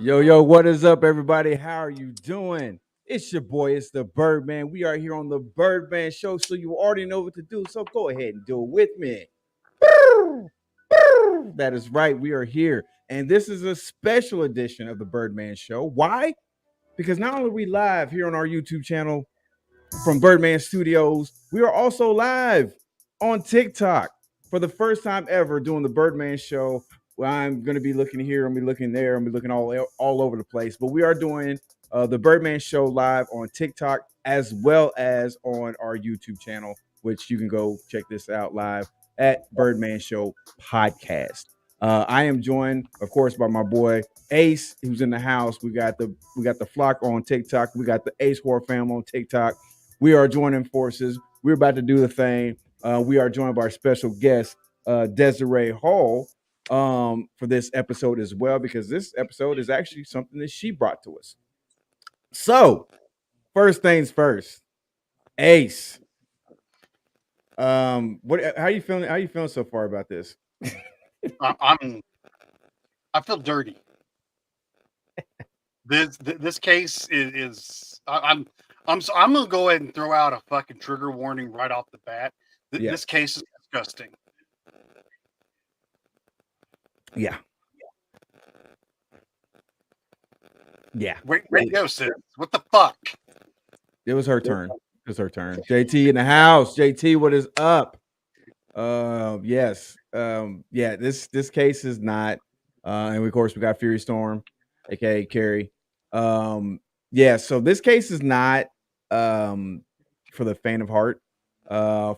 Yo, what is up, everybody? How are you doing? It's your boy, it's the Birdman. We are here on the Birdman Show, so you already know what to do. So go ahead and do it with me. That is right, we are here. And this is a special edition of the Birdman Show. Why? Because not only are we live here on our YouTube channel from Birdman Studios, we are also live on TikTok for the first time ever doing the Birdman Show. Where I'm going to be looking here, I'm be looking there, I'm be looking all over the place. But we are doing the Birdman Show live on TikTok as well as on our YouTube channel, which you can go check this out live at Birdman Show Podcast. I am joined, of course, by my boy Ace, who's in the house. We got the flock on TikTok. We got the Ace War fam on TikTok. We are joining forces. We're about to do the thing. We are joined by our special guest, Desiree Hall, for this episode as well, because this episode is actually something that she brought to us. So, first things first, Ace. What? How you feeling? How you feeling so far about this? I feel dirty. This case is I'm gonna go ahead and throw out a fucking trigger warning right off the bat. Yeah. This case is disgusting. Yeah. Wait, go, sis. What the fuck? It was her turn. It was her turn. JT in the house. JT, what is up? Yes. Yeah, this case is not and of course we got Fury Storm, aka Carrie. Yeah, so this case is not for the faint of heart.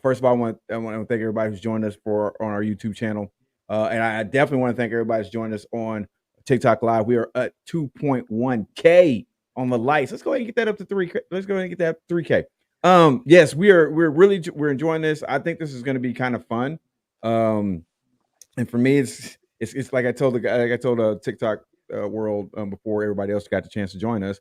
First of all, I want to thank everybody who's joined us on our YouTube channel. And I definitely want to thank everybody who's joined us on TikTok Live. We are at 2.1K on the lights. Let's go ahead and get that up to 3K. Let's go ahead and get that 3K. Yes, we're enjoying this. I think this is going to be kind of fun. And for me, it's like I told the guy, like I told TikTok world before everybody else got the chance to join us.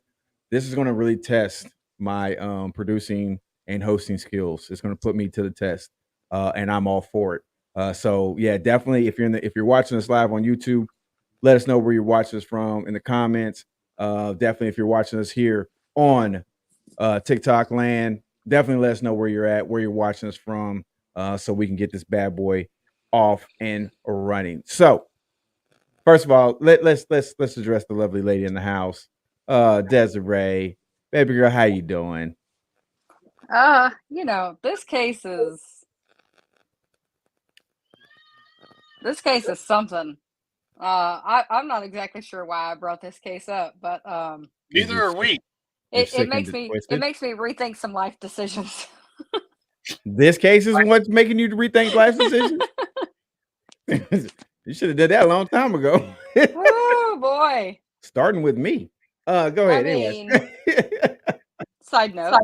This is going to really test my producing and hosting skills. It's going to put me to the test, and I'm all for it. So yeah, definitely. If you're watching us live on YouTube, let us know where you're watching us from in the comments. Definitely, if you're watching us here on TikTok land, definitely let us know where you're at, where you're watching us from, so we can get this bad boy off and running. So, first of all, let's address the lovely lady in the house, Desiree, baby girl. How you doing? This case is something. I'm not exactly sure why I brought this case up, but Neither are we. it makes me rethink some life decisions. This case is what's making you rethink life decisions. You should have did that a long time ago. Oh boy! Starting with me. Go ahead. Anyway. Side note.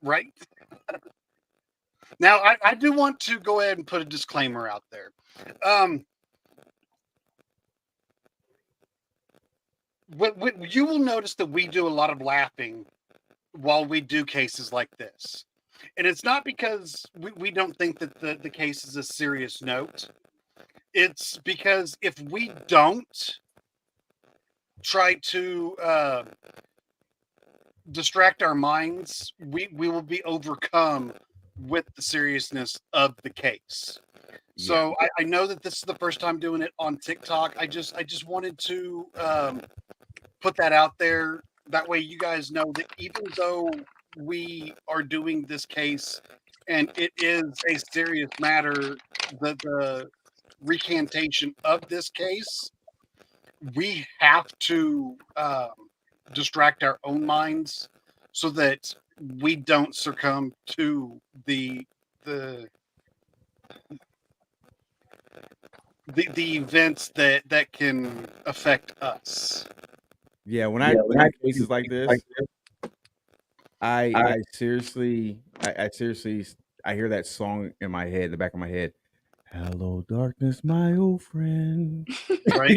Right. Now, I do want to go ahead and put a disclaimer out there. You will notice that we do a lot of laughing while we do cases like this. And it's not because we don't think that the case is a serious note. It's because if we don't try to distract our minds, we will be overcome with the seriousness of the case. So I know that this is the first time doing it on TikTok. I just wanted to put that out there. That way you guys know that even though we are doing this case and it is a serious matter, the recantation of this case, we have to distract our own minds so that we don't succumb to the events that can affect us. Yeah, when I have cases like this, I seriously I hear that song in my head, in the back of my head. Hello, darkness, my old friend. Right?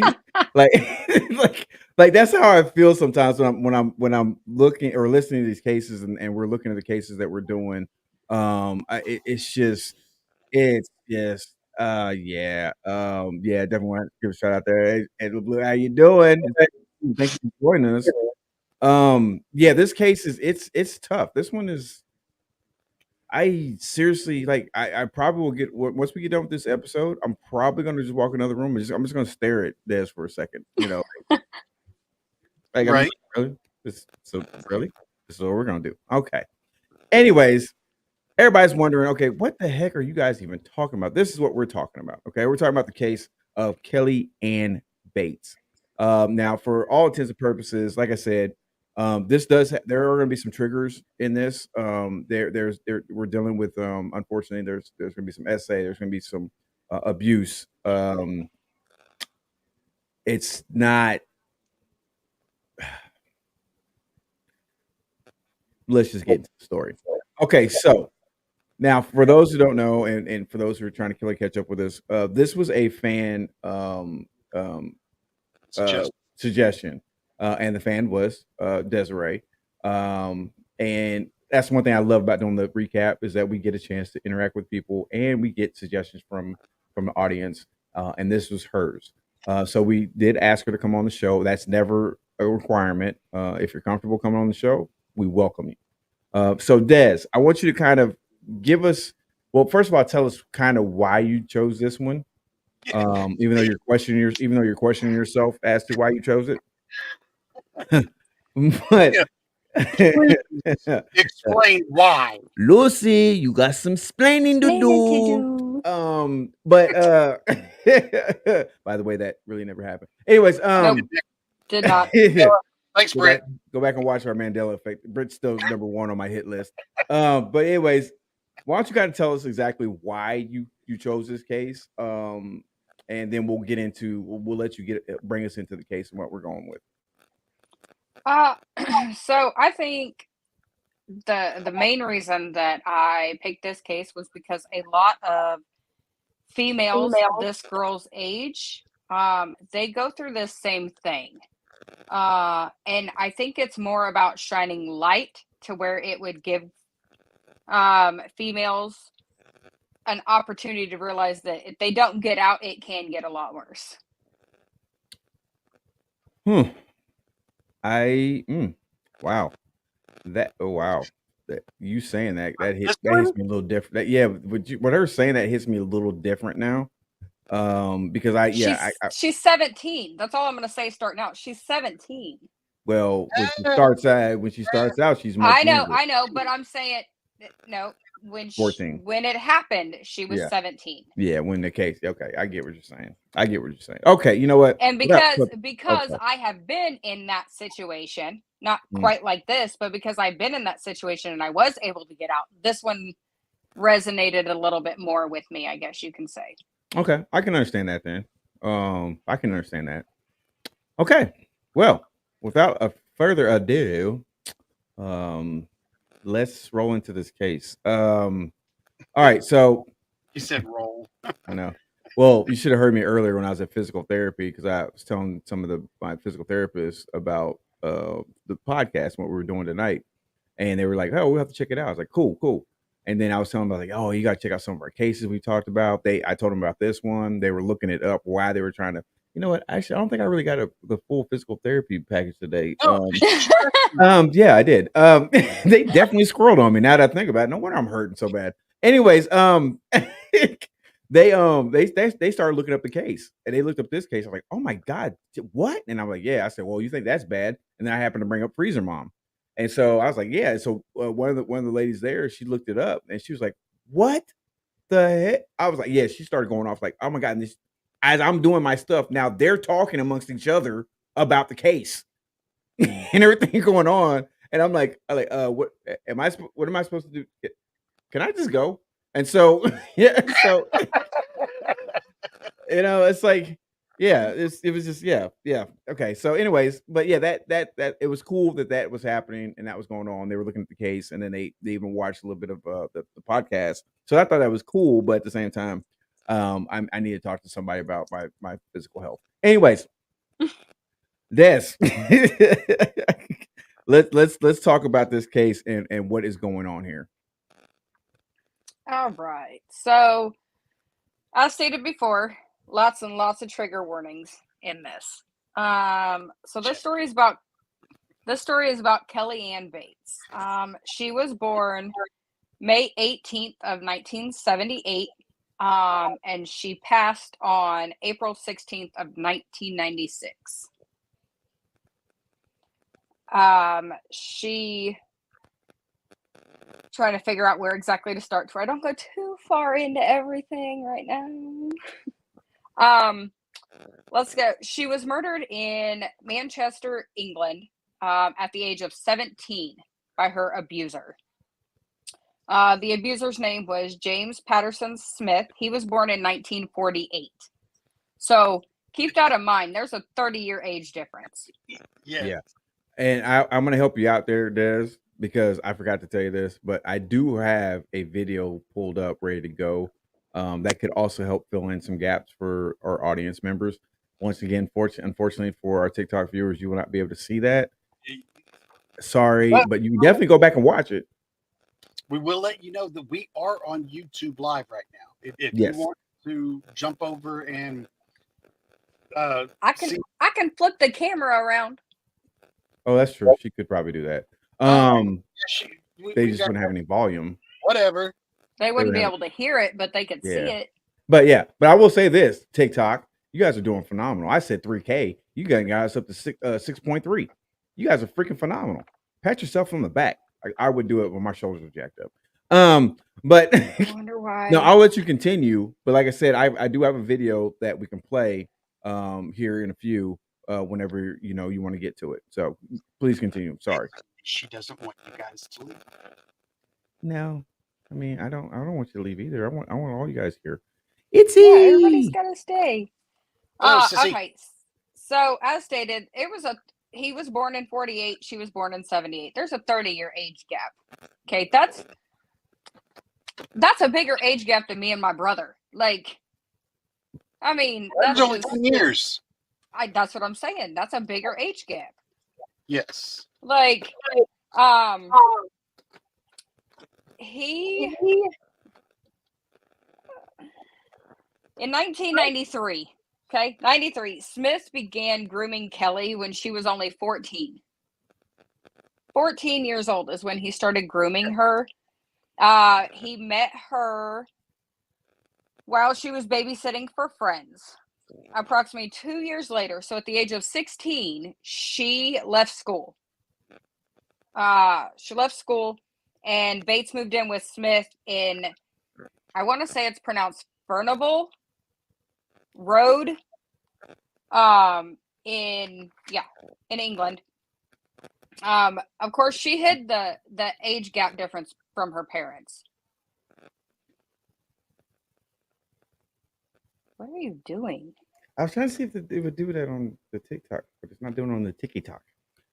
like, like that's how I feel sometimes when I'm looking or listening to these cases and we're looking at the cases that we're doing. It's just yeah. Yeah, definitely want to give a shout out there. Hey, Blue, how you doing? Thank you for joining us. Yeah, this case is it's tough. This one is. I seriously like. I probably will get once we get done with this episode. I'm probably gonna just walk in another room and I'm just gonna stare at Des for a second. Like I'm just Right. really really this is what we're gonna do. Okay. Anyways, everybody's wondering, okay, what the heck are you guys even talking about? This is what we're talking about. Okay, we're talking about the case of Kelly Ann Bates. Now, for all intents and purposes, like I said, there are going to be some triggers in this. We're dealing with unfortunately there's going to be some essay, there's going to be some abuse. It's not. Let's just get into the story. Okay, so now, for those who don't know, and for those who are trying to catch up with us, this was a fan um, Suggest. suggestion, and the fan was Desiree. And that's one thing I love about doing the recap is that we get a chance to interact with people and we get suggestions from the audience. And this was hers. So we did ask her to come on the show. That's never a requirement. If you're comfortable coming on the show, we welcome you. So Des, I want you to kind of give us. Well, first of all, tell us kind of why you chose this one. Even though you're questioning yourself as to why you chose it. But Yeah. Please explain why. Lucy, you got some splaining to do. But by the way, that really never happened. Anyways, Nope, did not. Thanks, go Britt. back and watch our Mandela Effect. Britt's still number one on my hit list. But anyways, why don't you kind of tell us exactly why you chose this case? And then we'll get into we'll let you bring us into the case and what we're going with. So I think the main reason that I picked this case was because a lot of females this girl's age, they go through this same thing. And I think it's more about shining light to where it would give females an opportunity to realize that if they don't get out, it can get a lot worse. Wow. Wow. That you saying that This that one? hits me a little different. What her saying that hits me a little different now. Because she's 17. That's all I'm gonna say starting out. She's 17. well, when she starts out, she's much younger. I know, but I'm saying no. 14. When it happened, she was Yeah. 17. Yeah, when the case. Okay, I get what you're saying. Okay, you know what? And Okay. because I have been in that situation, not quite like this, but because I've been in that situation and I was able to get out, this one resonated a little bit more with me, I guess you can say. Okay, I can understand that then. I can understand that. Okay. Well, without a further ado, let's roll into this case. All right, so He said roll. I know. Well, you should have heard me earlier when I was at physical therapy because I was telling some of my physical therapists about the podcast what we were doing tonight, and they were like, "Oh, we'll have to check it out." I was like, "Cool, cool." And then I was telling them like, "Oh, you got to check out some of our cases we talked about." I told them about this one. They were looking it up. Why they were trying to. You know what? Actually, I don't think I really got the full physical therapy package today. Yeah, I did. They definitely squirreled on me. Now that I think about it, no wonder I'm hurting so bad. Anyways, they started looking up the case and they looked up this case. I'm like, oh my god, what? And I'm like, yeah. I said, well, you think that's bad? And then I happened to bring up Freezer Mom, and so I was like, yeah. So one of the ladies there, she looked it up and she was like, what the heck? I was like, yeah. She started going off like, oh my god. And this, as I'm doing my stuff now, they're talking amongst each other about the case and everything going on. And I'm like, what what am I supposed to do? Can I just go? And so, yeah, so it's like, yeah, it was just, yeah, yeah. Okay. So, anyways, but yeah, that it was cool that was happening and that was going on. They were looking at the case and then they even watched a little bit of the podcast. So I thought that was cool, but at the same time, I need to talk to somebody about my physical health. Anyways, this let's talk about this case and what is going on here. All right. So, as stated before, lots and lots of trigger warnings in this. So this story is about Kelly Ann Bates. She was born May 18th of 1978. And she passed on April 16th of 1996. She trying to figure out where exactly to start so I don't go too far into everything right now. Let's go. She was murdered in Manchester, England, at the age of 17 by her abuser. The abuser's name was James Patterson Smith. He was born in 1948. So keep that in mind. There's a 30-year age difference. Yeah. And I'm going to help you out there, Des, because I forgot to tell you this, but I do have a video pulled up ready to go that could also help fill in some gaps for our audience members. Once again, unfortunately for our TikTok viewers, you will not be able to see that. Sorry, but you can definitely go back and watch it. We will let you know that we are on YouTube Live right now. If Yes. you want to jump over and I can flip the camera around. Oh, that's true. She could probably do that. They just wouldn't have any volume. Whatever. They wouldn't be able to hear it, but they could see it. But I will say this: TikTok, you guys are doing phenomenal. I said 3K. You got us up to 6.3. You guys are freaking phenomenal. Pat yourself on the back. I would do it when my shoulders are jacked up. But I wonder why. No, I'll let you continue. But like I said, I do have a video that we can play here in a few whenever you want to get to it. So please continue. Sorry. She doesn't want you guys to leave. No, I mean I don't want you to leave either. I want all you guys here. Everybody's got to stay. Oh, okay. So as stated, he was born in 48. She was born in 78. There's a 30-year age gap. Okay, that's a bigger age gap than me and my brother. Like, I mean, that's only 10 years. That's what I'm saying. That's a bigger age gap. Yes. Like, he in 1993. Okay, 93. Smith began grooming Kelly when she was only 14. 14 years old is when he started grooming her. He met her while she was babysitting for friends. Approximately 2 years later, so at the age of 16, she left school. And Bates moved in with Smith in, I want to say it's pronounced Furnivall Road, in England. Of course, she hid the age gap difference from her parents. What are you doing? I was trying to see if it would do that on the TikTok, but it's not doing it on the TikTok.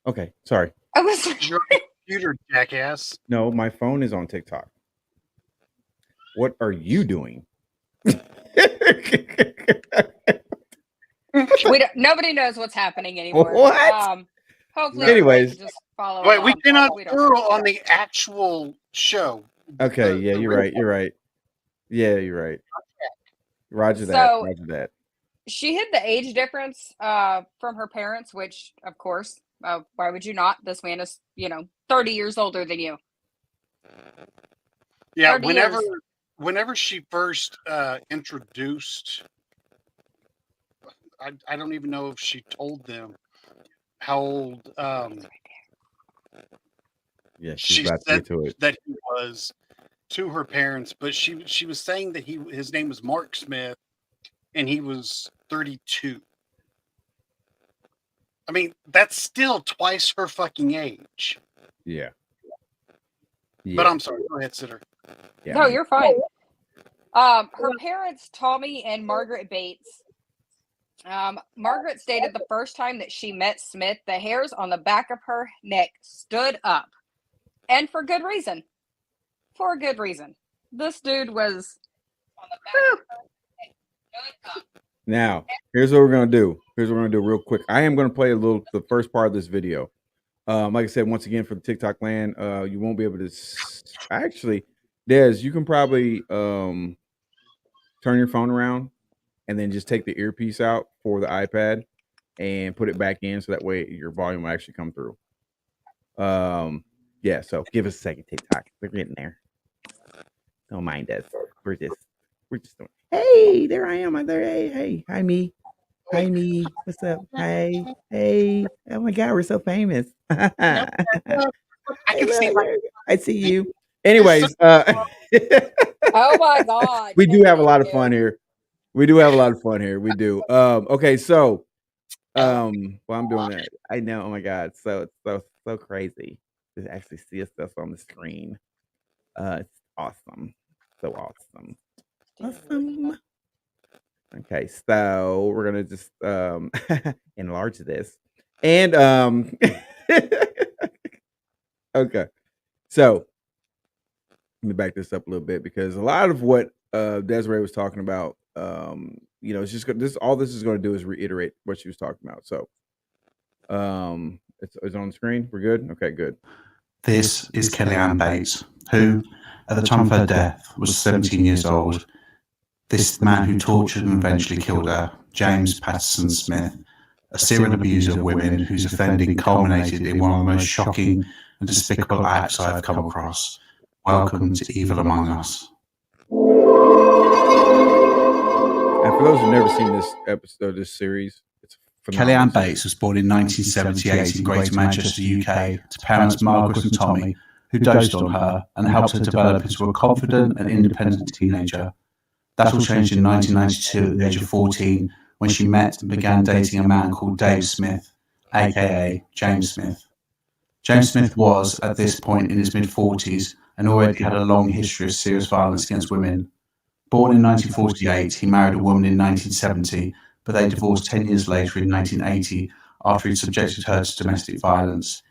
Okay, sorry. I was your computer, jackass. No, my phone is on TikTok. What are you doing? Nobody knows what's happening anymore. What? Hopefully, anyways, just follow. Wait, we cannot throw on the actual show. Okay, you're right. You're right. Yeah, you're right. Roger that. She hid the age difference from her parents, which, of course, why would you not? This man is, 30 years older than you. Yeah, whenever she first introduced, I don't even know if she told them how old. Yeah, she said that he was to her parents, but she was saying that his name was Mark Smith, and he was 32. I mean, that's still twice her fucking age. Yeah. But I'm sorry. Go ahead, Sitter. Yeah, no, you're fine. Her parents, Tommy and Margaret Bates. Margaret stated the first time that she met Smith, the hairs on the back of her neck stood up. And for good reason. For a good reason. This dude was on the back of her neck stood up. Now, here's what we're going to do. Real quick. I am going to play the first part of this video. Like I said, once again, for the TikTok land, you won't be able to actually, Des, you can probably turn your phone around and then just take the earpiece out for the iPad. and put it back in so that way your volume will actually come through. Yeah, so give us a second, TikTok. We're getting there. Don't mind us. We're just doing. Hey, there I am. I'm there. Hey. Hi, me. Hi, me. What's up? Hey. Oh my God, we're so famous. No, I Hey, can see look, my I see you. There's so Anyways, Oh my God. we do have a Thank lot of you. fun here. We do have a lot of fun here. We do. Okay, so while I'm doing that, I know. Oh my God, so it's so crazy to actually see us stuff on the screen. It's awesome, so awesome, awesome. Okay, so we're gonna just enlarge this, and okay, so let me back this up a little bit because a lot of what Desiree was talking about, it's just this. All this is going to do is reiterate what she was talking about. So, it's on the screen. We're good. Okay, good. This is Kellyanne Bates, who, at the time of her death, was 17 years old. This is the man who tortured and eventually killed her, James Patterson Smith, a serial abuser of women whose offending culminated in one of the most shocking and despicable acts I've come across. Welcome to Evil Among Us. And for those who've never seen this episode, this series, it's phenomenal. Kellyanne Bates was born in 1978 in Greater Manchester, UK, to parents Margaret and Tommy, who doted on her and helped her develop into a confident and independent teenager. That all changed in 1992 at the age of 14 when she met and began dating a man called Dave Smith, aka James Smith. James Smith was, at this point, in his mid-40s and already had a long history of serious violence against women. Born in 1948, he married a woman in 1970, but they divorced 10 years later in 1980 after he subjected her to domestic violence.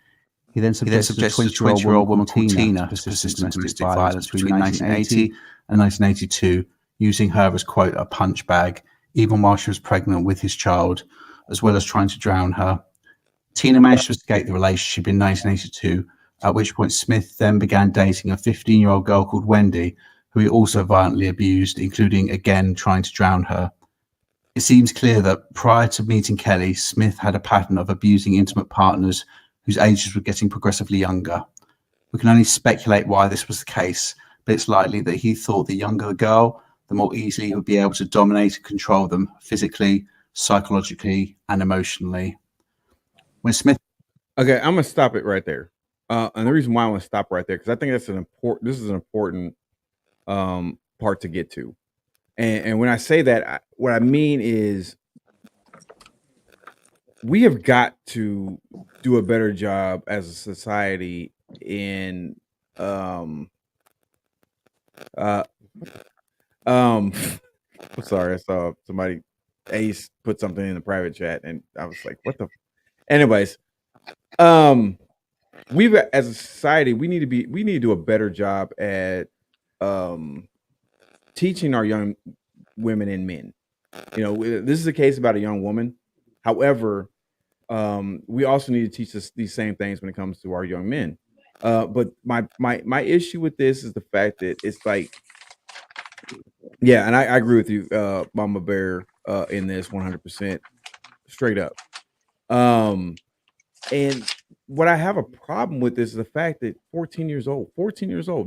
He then subjected a 20-year-old woman called Tina to persistent domestic violence between 1980 and 1982, using her as, quote, a punch bag, even while she was pregnant with his child, as well as trying to drown her. Tina managed to escape the relationship in 1982, at which point Smith then began dating a 15-year-old girl called Wendy, who he also violently abused, including, again, trying to drown her. It seems clear that prior to meeting Kelly, Smith had a pattern of abusing intimate partners whose ages were getting progressively younger. We can only speculate why this was the case, but it's likely that he thought the younger the girl, the more easily he would be able to dominate and control them physically, psychologically, and emotionally. When Smith... Okay, I'm gonna stop it right there. And the reason why I want to stop right there because I think that's this is an important part to get to. And when I say that, what I mean is we have got to do a better job as a society in uh I'm sorry, I saw somebody Ace put something in the private chat and I was like, what the anyways. We've as a society, we need to do a better job at teaching our young women and men. This is a case about a young woman. However, we also need to teach us these same things when it comes to our young men. But my issue with this is the fact that it's like, yeah, and I agree with you, Mama Bear, in this 100% straight up. And what I have a problem with is the fact that 14 years old.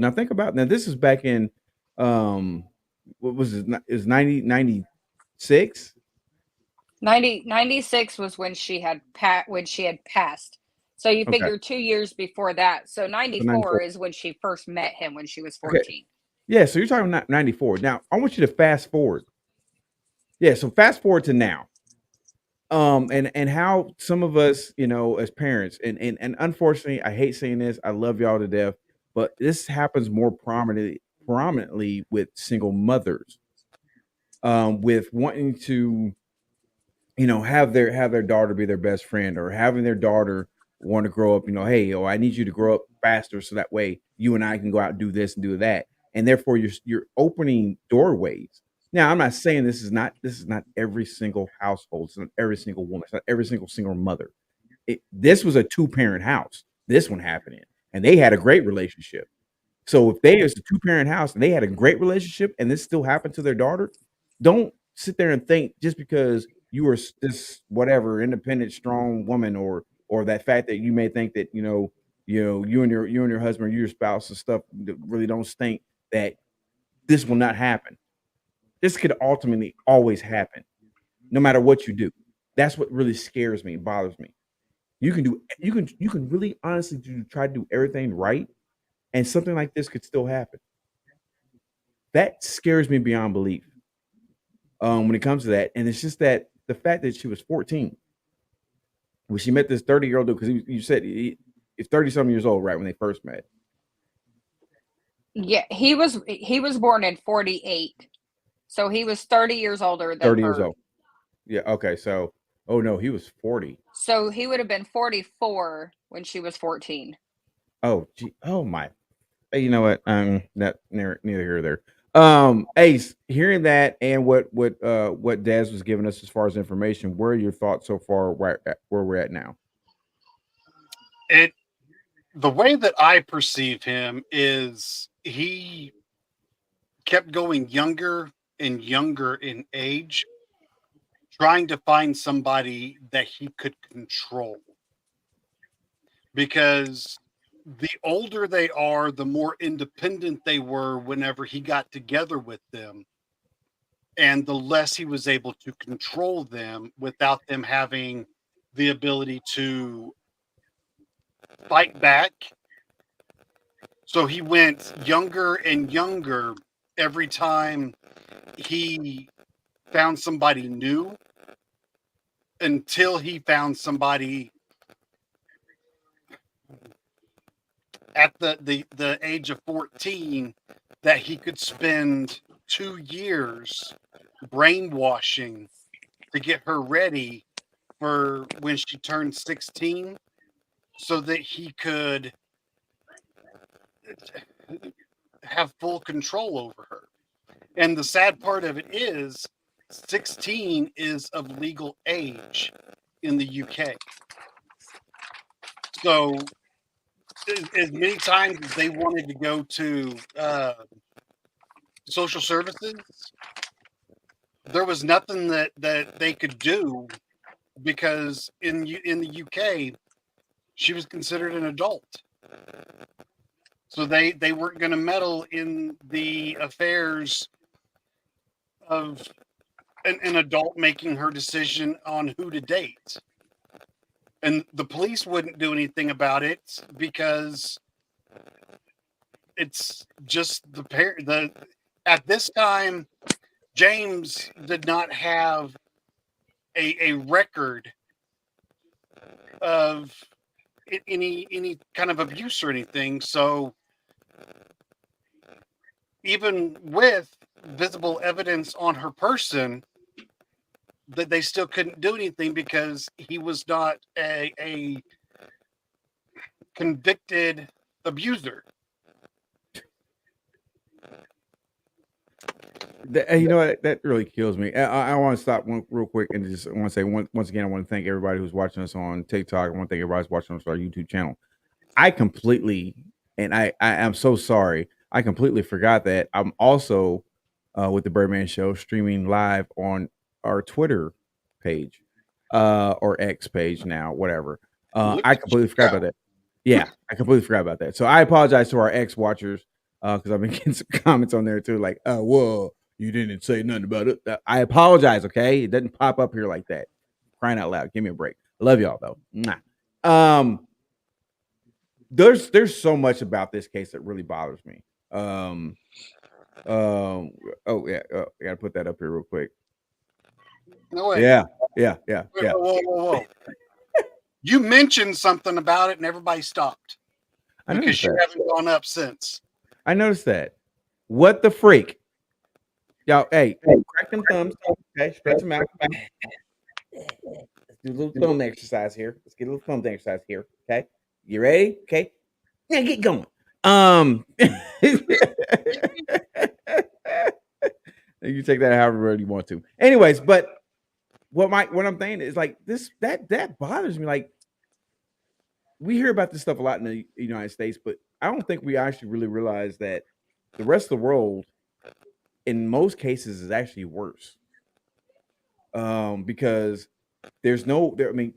Now think about now this is back in what was it? Is 96? 96 was when she had passed. So you Okay. figure 2 years before that. So 94 94. is when she first met him when she was Okay. 14. Yeah, so you're talking 94. Now I want you to fast forward. Yeah, so fast forward to now. And how some of us, as parents, and unfortunately, I hate saying this, I love y'all to death, but this happens more prominently with single mothers, with wanting to, have their daughter be their best friend, or having their daughter want to grow up, hey, I need you to grow up faster so that way you and I can go out and do this and do that. And therefore you're opening doorways. Now, I'm not saying this is not every single household, it's not every single woman, it's not every single mother. This was a two-parent house. This one happened in, and they had a great relationship. So if they is a two-parent house and they had a great relationship and this still happened to their daughter, don't sit there and think just because you are this whatever independent, strong woman, or that fact that you may think that you and your husband, or your spouse and stuff really don't stink, that this will not happen. This could ultimately always happen, no matter what you do. That's what really scares me and bothers me. You can really honestly try to do everything right, and something like this could still happen. That scares me beyond belief. When it comes to that, and it's just that the fact that she was 14 when she met this 30-year-old dude, because you said he's 30 some years old, right, when they first met. Yeah, he was born in 48. So he was 30 years older than 30 years her. old. Yeah. Okay. So, oh no, he was 40. So he would have been 44 when she was 14. Oh, gee. Oh my. Hey, you know what? Not neither here or there. Ace, hearing that and what Daz was giving us as far as information, where are your thoughts so far? Right at where we're at now. The way that I perceive him is he kept going younger and younger in age, trying to find somebody that he could control. Because the older they are, the more independent they were whenever he got together with them, and the less he was able to control them without them having the ability to fight back. So he went younger and younger every time he found somebody new, until he found somebody at the age of 14 that he could spend 2 years brainwashing to get her ready for when she turned 16, so that he could have full control over her. And the sad part of it is 16 is of legal age in the UK. So as many times as they wanted to go to social services, there was nothing that they could do, because in the UK, she was considered an adult. So they weren't going to meddle in the affairs of an adult making her decision on who to date. And the police wouldn't do anything about it, because it's just at this time, James did not have a record of any kind of abuse or anything. So even with visible evidence on her person, that they still couldn't do anything, because he was not a convicted abuser. You know what? That really kills me. I want to stop real quick and just want to say once again, I want to thank everybody who's watching us on TikTok. I want to thank everybody who's watching us on our YouTube channel. I completely, and I am so sorry. I completely forgot that I'm also with the Birdman Show streaming live on our Twitter page, or X page now, whatever. I completely forgot about that. Yeah, I completely forgot about that. So I apologize to our X watchers, because I've been getting some comments on there too, like, whoa, you didn't say nothing about it. I apologize, okay? It doesn't pop up here like that. Crying out loud. Give me a break. I love y'all though. Mwah. There's so much about this case that really bothers me. Oh yeah, I gotta put that up here real quick. No way. Yeah. Whoa. You mentioned something about it and everybody stopped, because you haven't gone up since. I noticed that. What the freak? Y'all, hey, crack them thumbs. Okay, stretch them out. Let's do a little thumb exercise here. Let's get a little thumb exercise here. Okay, you ready? Okay, yeah, get going. You take that however you want to. Anyways, but what I'm saying is, like, this that bothers me. Like, we hear about this stuff a lot in the United States, but I don't think we actually really realize that the rest of the world, in most cases, is actually worse. because there's no there. I mean,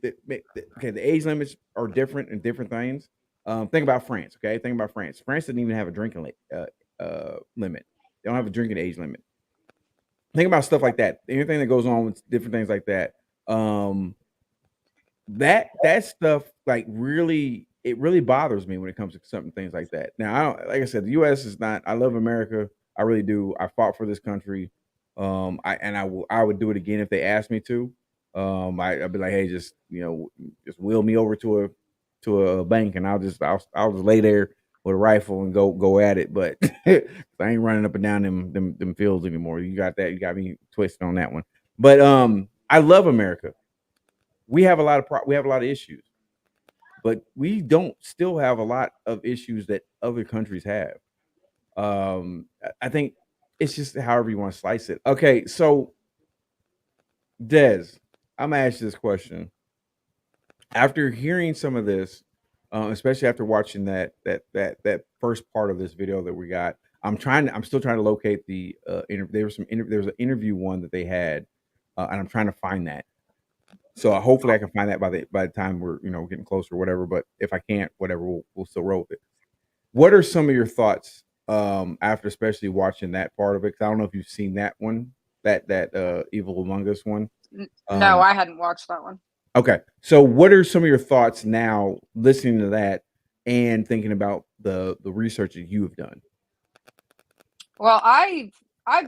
okay, the age limits are different in different things. Think about France. Okay, think about France. France didn't even have a drinking limit. They don't have a drinking age limit. Think about stuff like that. Anything that goes on with different things like that. That stuff like really bothers me when it comes to certain things like that. Now, like I said, the U.S. is not. I love America. I really do. I fought for this country. I would do it again if they asked me to. I'd be like, hey, just wheel me over to a bank, and I'll just lay there with a rifle and go at it. But I ain't running up and down them fields anymore. You got that? You got me twisted on that one. But I love America. We have a lot of issues, but we don't still have a lot of issues that other countries have. I think it's just however you want to slice it. Okay, so Des, I'm gonna ask you this question. After hearing some of this, especially after watching that first part of this video that we got, I'm still trying to locate the there was an interview one that they had, and I'm trying to find that. So hopefully I can find that by the time we're getting closer or whatever. But if I can't, whatever, we'll still roll with it. What are some of your thoughts after especially watching that part of it? Because I don't know if you've seen that one, that Evil Among Us one. No, I hadn't watched that one. Okay, so what are some of your thoughts now listening to that and thinking about the research that you have done? Well, I've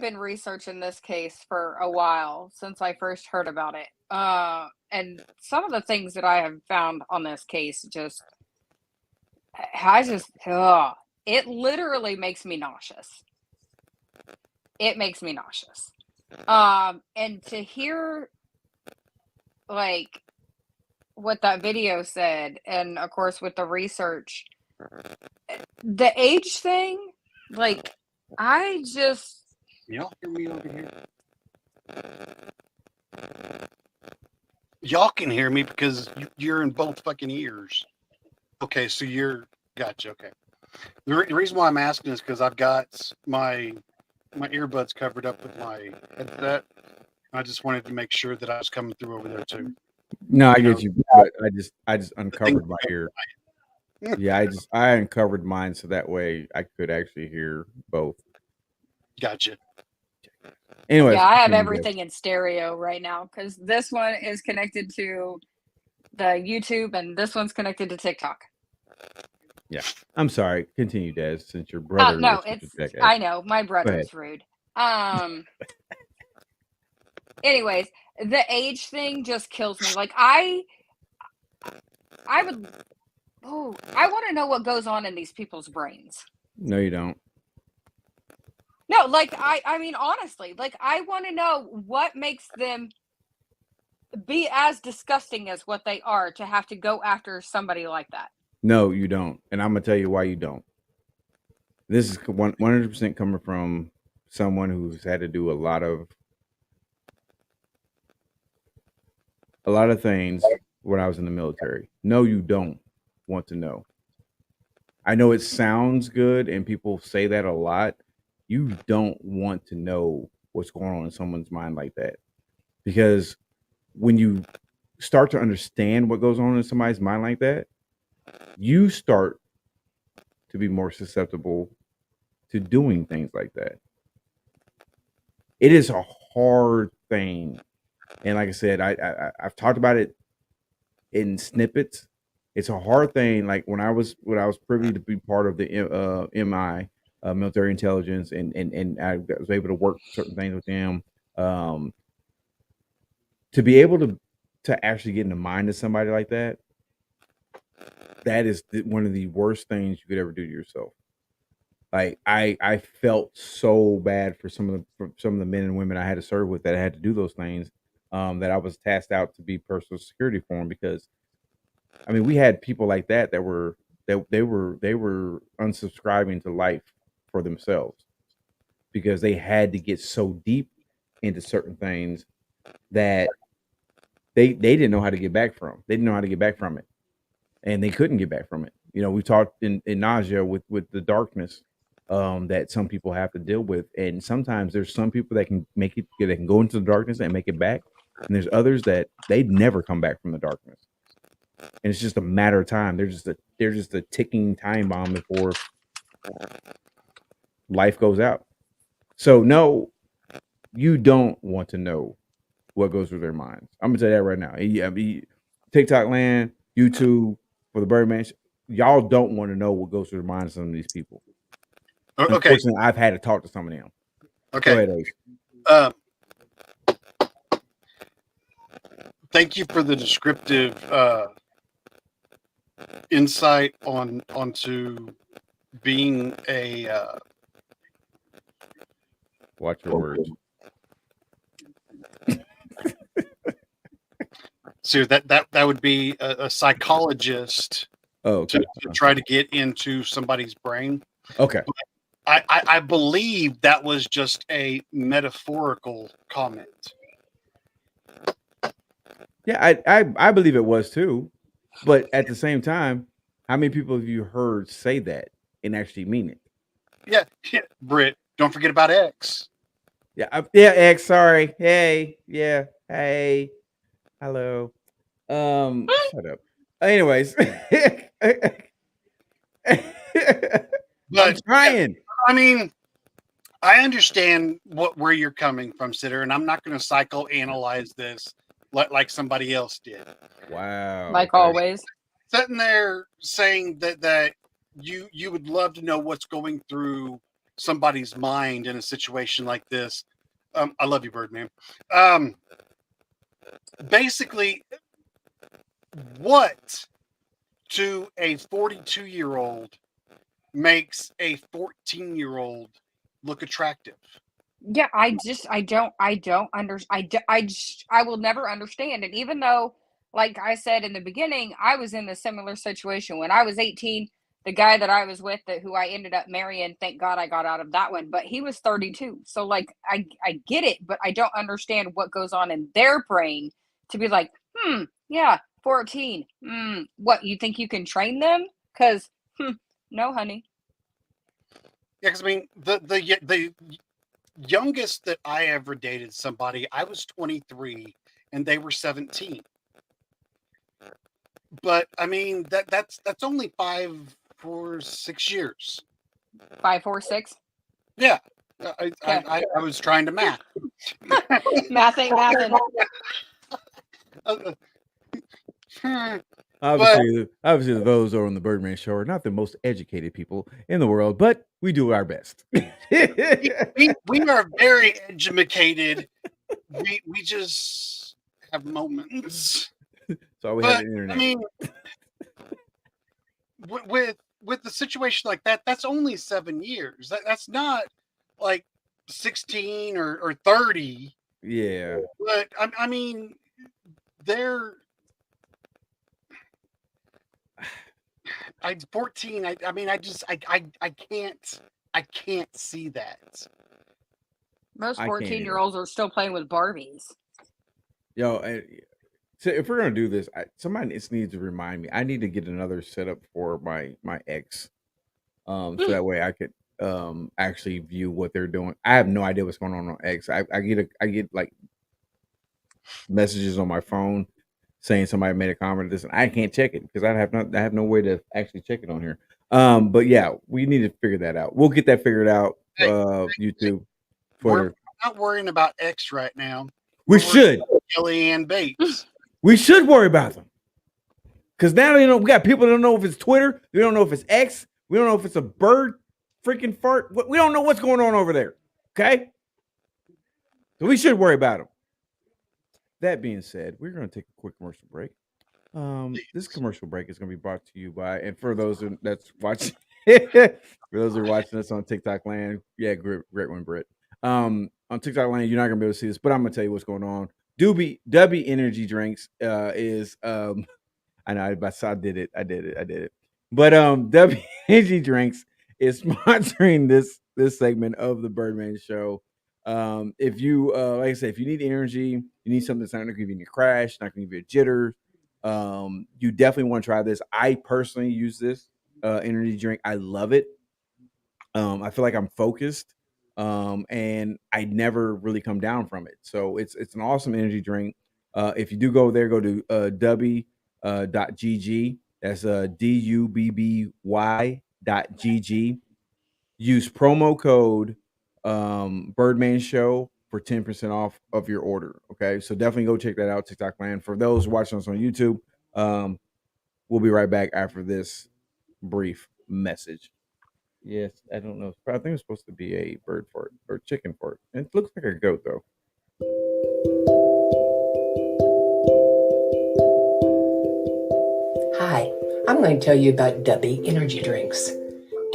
been researching this case for a while since I first heard about it. And some of the things that I have found on this case it literally makes me nauseous. It makes me nauseous. And to hear like what that video said, and of course with the research, the age thing, like I just Y'all hear me over here? Y'all can hear me because you're in both fucking ears. Okay, so gotcha. Okay. The reason why I'm asking is because I've got my earbuds covered up with my headset. I just wanted to make sure that I was coming through over there too. No, I get you, but I just uncovered my ear. Yeah, I uncovered mine so that way I could actually hear both. Gotcha. Anyways, yeah, I have everything in stereo right now because this one is connected to the YouTube and this one's connected to TikTok. Yeah, I'm sorry. Continue, Des, since your brother. No, I know my brother's rude. Anyways, the age thing just kills me. Like I want to know what goes on in these people's brains. No, you don't. No, like I mean honestly, like I want to know what makes them be as disgusting as what they are to have to go after somebody like that. No, you don't. And I'm gonna tell you why you don't. This is 100% coming from someone who's had to do a lot of things when I was in the military. No, you don't want to know. I know it sounds good and people say that a lot. You don't want to know what's going on in someone's mind like that. Because when you start to understand what goes on in somebody's mind like that, you start to be more susceptible to doing things like that. It is a hard thing. And like I said, I've talked about it in snippets. It's a hard thing. Like when I was privy to be part of the MI, military intelligence, and I was able to work certain things with them. To be able to actually get in the mind of somebody like that, that is one of the worst things you could ever do to yourself. Like I felt so bad for some of the men and women I had to serve with that I had to do those things. That I was tasked out to be personal security for them, because I mean we had people like that were they were unsubscribing to life for themselves because they had to get so deep into certain things that they didn't know how to get back from. They didn't know how to get back from it, and they couldn't get back from it. You know, we talked in nausea with the darkness that some people have to deal with, and sometimes there's some people that can make it, that can go into the darkness and make it back, and there's others that they never come back from the darkness, and it's just a matter of time. They're just a ticking time bomb before life goes out. So no, you don't want to know what goes through their minds. I'm gonna tell you that right now. I mean, TikTok land, YouTube for the Birdman, y'all don't want to know what goes through the minds of some of these people. Okay. Unfortunately, I've had to talk to some of them. Okay. Go ahead, Ace. Thank you for the descriptive insight onto being a Watch your words. so that would be a psychologist okay. to try to get into somebody's brain. Okay. I believe that was just a metaphorical comment. Yeah, I believe it was too, but at the same time, how many people have you heard say that and actually mean it? Yeah, Britt, don't forget about X. Yeah, X. Sorry. Hey. Yeah. Hey. Hello. Shut up. Anyways, I'm trying. I mean, I understand where you're coming from, Sitter, and I'm not going to psychoanalyze this like somebody else did. Wow. Like always. Sitting there saying that you would love to know what's going through somebody's mind in a situation like this. I love you, Birdman. Basically, what to a 42-year-old makes a 14-year-old look attractive? Yeah, I will never understand. And even though, like I said in the beginning, I was in a similar situation when I was 18. The guy that I was with, who I ended up marrying, thank God I got out of that one. But he was 32, so like I get it, but I don't understand what goes on in their brain to be like, yeah, 14. What, you think you can train them? Because no, honey. Yeah, because I mean the youngest that I ever dated somebody, I was 23 and they were 17. But I mean that's only 5 or 6 years. 5, 4, 6. Yeah, I was trying to math. Math ain't mathing. Obviously, those are on the Birdman Show are not the most educated people in the world, but we do our best. we are very educated. We just have moments. So we have the internet. I mean, with the situation like that, that's only 7 years. That's not like 16 or 30. Yeah. But I mean, they're 14. I mean, I can't see that. Most 14-year-olds are still playing with Barbies. Yo, so if we're gonna do this, somebody just needs to remind me. I need to get another setup for my ex, so that way I could actually view what they're doing. I have no idea what's going on X. I get like messages on my phone saying somebody made a comment on this, and I can't check it because I have no way to actually check it on here. But yeah, we need to figure that out. We'll get that figured out. YouTube, Twitter. We're not worrying about X right now. We should. Kellyanne Bates. We should worry about them because now we got people that don't know if it's Twitter. We don't know if it's X. We don't know if it's a bird freaking fart. We don't know what's going on over there. Okay, so we should worry about them. That being said, we're going to take a quick commercial break. This commercial break is going to be brought to you by, and for those that's watching, for those who are watching us on TikTok land, yeah, great one, Britt. On TikTok land, you're not going to be able to see this, but I'm going to tell you what's going on. W Energy Drinks is I know I did it. But W Energy Drinks is sponsoring this segment of the Birdman Show. If you like I said, if you need energy, you need something that's not going to give you a crash, not going to give you a jitter. You definitely want to try this. I personally use this energy drink. I love it. I feel like I'm focused. And I never really come down from it. So it's an awesome energy drink. If you do go there, go to dubby.gg. That's dubby.gg. Use promo code Birdman Show for 10% off of your order. Okay, so definitely go check that out, TikTok Land. For those watching us on YouTube, we'll be right back after this brief message. Yes, I don't know. I think it's supposed to be a bird fart or chicken fart. It looks like a goat though. Hi, I'm going to tell you about Dubby energy drinks.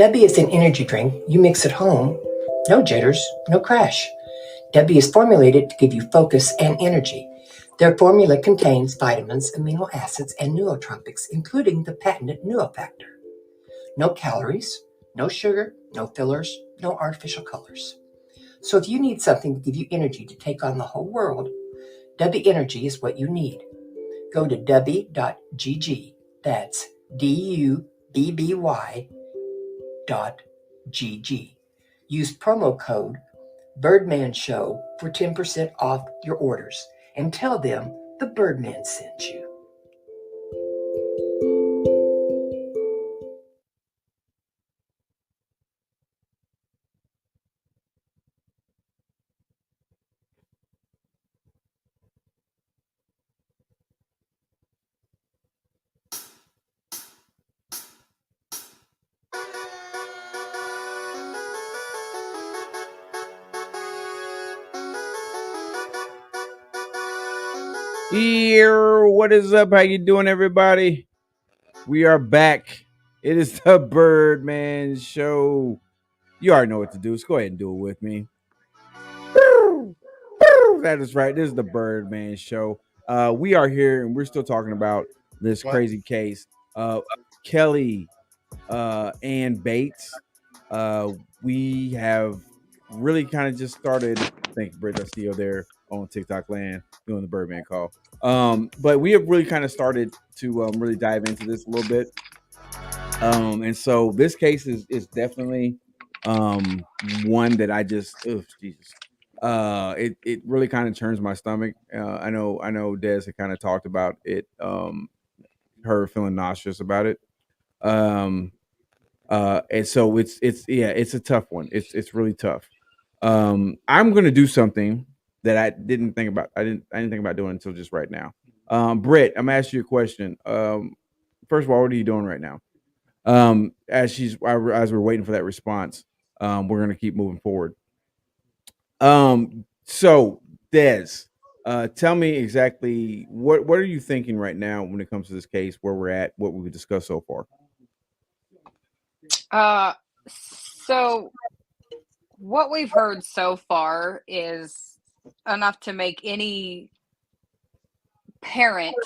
Dubby is an energy drink you mix at home. No jitters, no crash. Dubby is formulated to give you focus and energy. Their formula contains vitamins, amino acids, and nootropics, including the patented Nuofactor. No calories, no sugar, no fillers, no artificial colors. So if you need something to give you energy to take on the whole world, Dubby Energy is what you need. Go to dubby.gg. That's DUBBY.GG. Use promo code Birdman Show for 10% off your orders and tell them the Birdman sent you. Here, what is up? How you doing, everybody? We are back. It is the Birdman Show. You already know what to do. Let's go ahead and do it with me. That is right. This is the Birdman Show. We are here, and we're still talking about this crazy case. Kelly and Bates. We have really kind of just started. Thank you, Britt. I see you there on TikTok Land doing the Birdman call. But we have really kind of started to really dive into this a little bit. And so this case is definitely one that I just Jesus. It really kind of turns my stomach. I know Des had kind of talked about it, her feeling nauseous about it. And so it's a tough one. It's really tough. I'm gonna do something that I didn't think about. I didn't think about doing until just right now. Britt, I'm gonna ask you a question. First of all, what are you doing right now? As we're waiting for that response, we're gonna keep moving forward. So Des, tell me exactly what are you thinking right now when it comes to this case, where we're at, what we've discussed so far. So what we've heard so far is enough to make any parent's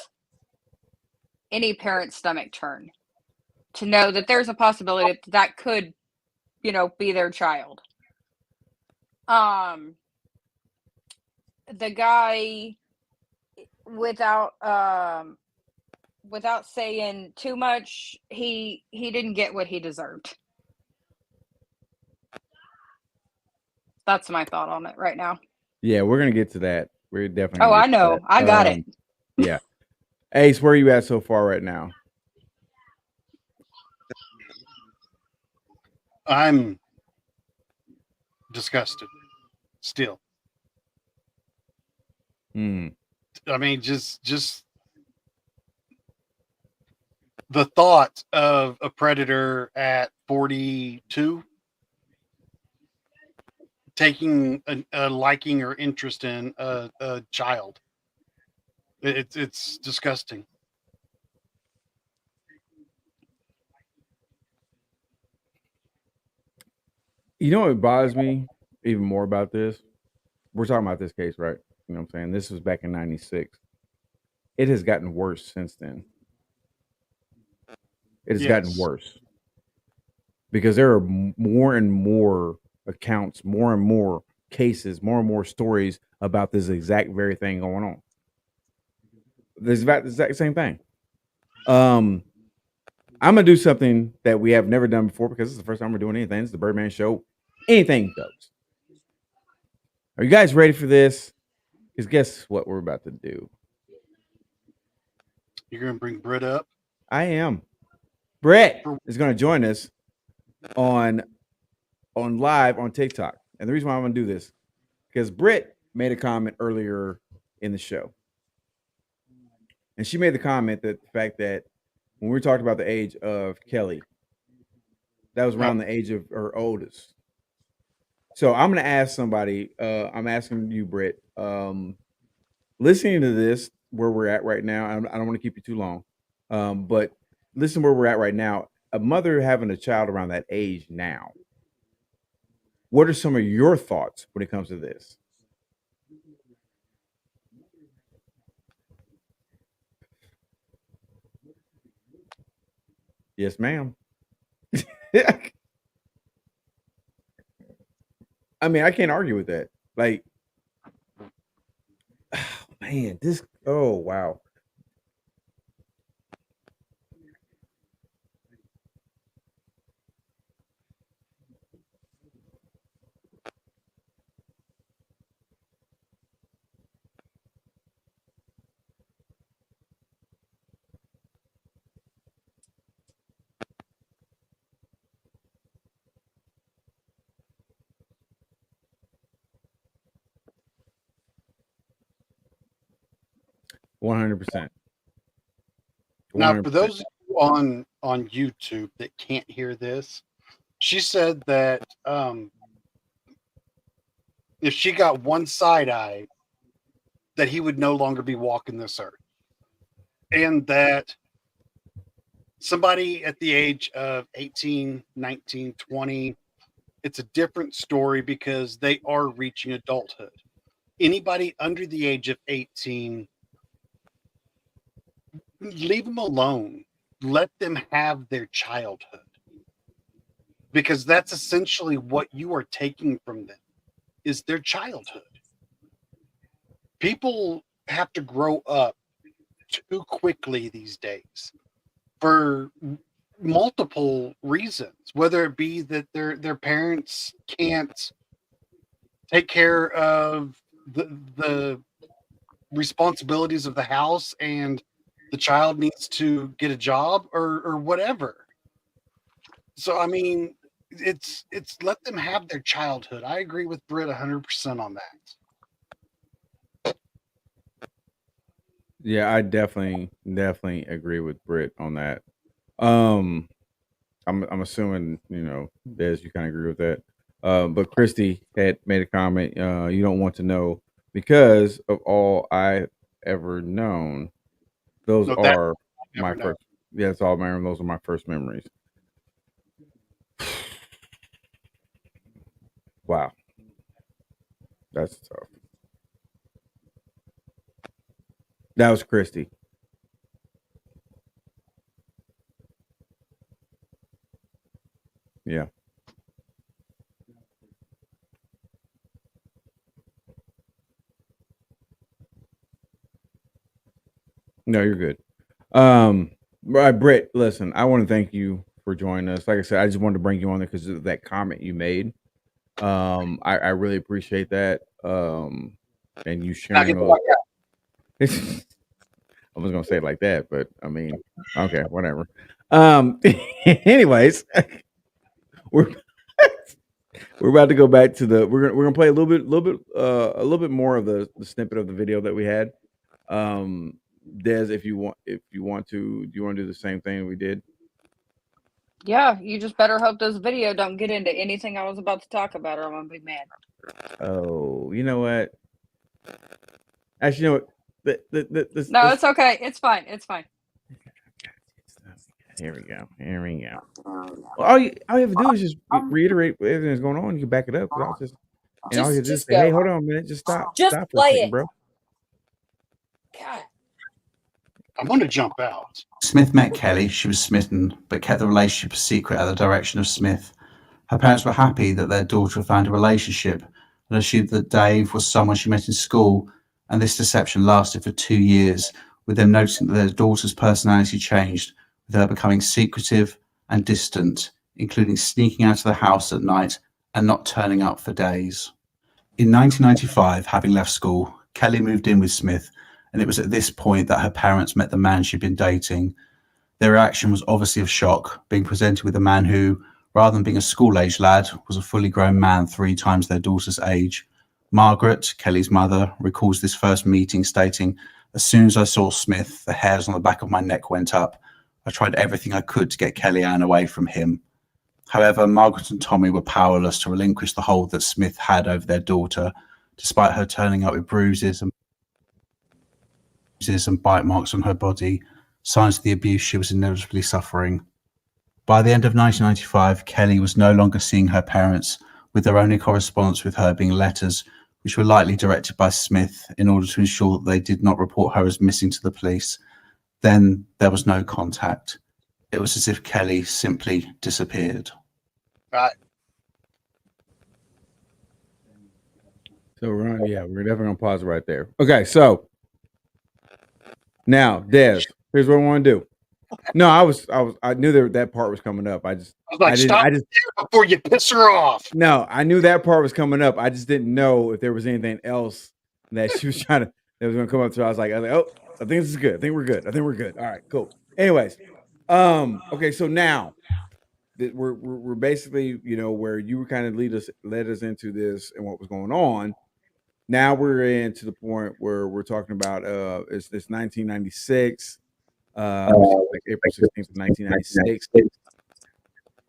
stomach turn, to know that there's a possibility that could, be their child. The guy, without saying too much, he didn't get what he deserved. That's my thought on it right now. Yeah, we're gonna get to that. We're definitely. Oh, I know. I got it. Yeah. Ace, where are you at so far right now? I'm disgusted still. I mean, just the thought of a predator at 42 taking a liking or interest in a child. It's disgusting. You know what bothers me even more about this? We're talking about this case, right? You know what I'm saying? This was back in 96. It has gotten worse since then. It has gotten worse. Because there are more and more accounts, more and more cases, more and more stories about this exact very thing going on. This about the exact same thing. I'm gonna do something that we have never done before, because this is the first time we're doing anything. It's the Birdman Show. Anything goes. Are you guys ready for this? Because guess what we're about to do? You're going to bring Britt up? I am. Britt is going to join us on live on TikTok. And the reason why I'm going to do this, because Britt made a comment earlier in the show. And she made the comment that the fact that when we were talking about the age of Kelly, that was around the age of her oldest. So I'm going to ask somebody, I'm asking you, Britt, listening to this, where we're at right now, I don't want to keep you too long, but listen where we're at right now, a mother having a child around that age now. What are some of your thoughts when it comes to this? Yes, ma'am. I mean, I can't argue with that. Like, oh, man, oh, wow. %100%. Now, for those on YouTube that can't hear this, she said that if she got one side eye, that he would no longer be walking this earth. And that somebody at the age of 18, 19, 20, it's a different story because they are reaching adulthood. Anybody under the age of 18, leave them alone. Let them have their childhood. Because that's essentially what you are taking from them, is their childhood. People have to grow up too quickly these days for multiple reasons, whether it be that their parents can't take care of the responsibilities of the house and the child needs to get a job or whatever. So, I mean, it's let them have their childhood. I agree with Britt 100% on that. Yeah, I definitely agree with Britt on that. I'm assuming, Des, you kind of agree with that. But Christy had made a comment. You don't want to know because of all I've ever known. Those are my first. Yeah, that's all I remember. Those are my first memories. Wow, that's tough. That was Christy. Yeah. No, you're good. Right, Britt, listen, I want to thank you for joining us. Like I said, I just wanted to bring you on there because of that comment you made. I really appreciate that. And you sharing those. I was gonna say it like that, but I mean, okay, whatever. Anyways, we're about to go back to we're gonna play a little bit more of the snippet of the video that we had. Des, if you want to, do you want to do the same thing we did? Yeah, you just better hope this video don't get into anything I was about to talk about, or I'm gonna be mad. Oh, you know what? Actually, you know what? No, it's okay. It's fine. It's fine. Here we go. Well, all you have to do is just reiterate everything that's going on. You can back it up. All you just say, "Hey, hold on a minute. Just stop. Stop for a second, bro." God. I'm going to jump out. Smith met Kelly. She was smitten, but kept the relationship a secret at the direction of Smith. Her parents were happy that their daughter found a relationship and assumed that Dave was someone she met in school, and this deception lasted for 2 years, with them noticing that their daughter's personality changed, with her becoming secretive and distant, including sneaking out of the house at night and not turning up for days. In 1995, having left school, Kelly moved in with Smith and it was at this point that her parents met the man she'd been dating. Their reaction was obviously of shock, being presented with a man who, rather than being a school-age lad, was a fully grown man 3 times their daughter's age. Margaret, Kelly's mother, recalls this first meeting stating, "As soon as I saw Smith, the hairs on the back of my neck went up. I tried everything I could to get Kellyanne away from him." However, Margaret and Tommy were powerless to relinquish the hold that Smith had over their daughter, despite her turning up with bruises and bite marks on her body, signs of the abuse she was inevitably suffering. By the end of 1995, Kelly was no longer seeing her parents, with their only correspondence with her being letters, which were likely directed by Smith in order to ensure that they did not report her as missing to the police. Then there was no contact. It was as if Kelly simply disappeared. Right. So we're definitely gonna pause it right there. Okay, so now, Des, here's what I want to do. No, I knew that part was coming up. I was like, stop before you piss her off. No, I knew that part was coming up. I just didn't know if there was anything else that she was that was going to come up to. I was like, oh, I think this is good. I think we're good. All right, cool. Anyways, okay, so now we're basically, where you were kind of led us into this and what was going on. Now we're into the point where we're talking about it's 1996. Like April 16th of 1996.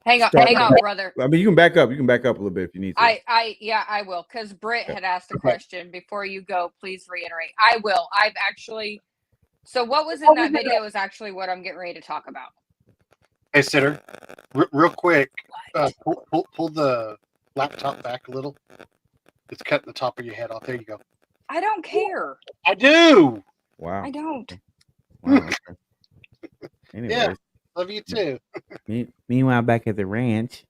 Hang on, brother. I mean, you can back up. You can back up a little bit if you need to. I will, because Britt had asked a question. Before you go, please reiterate. I will. I've actually. So what was in that video is actually what I'm getting ready to talk about. Hey, Sitter, real quick, pull the laptop back a little. It's cutting the top of your head off. There you go. I don't care. I do. Wow. I don't. Wow. Okay. Anyways. Yeah, love you too. Meanwhile, back at the ranch.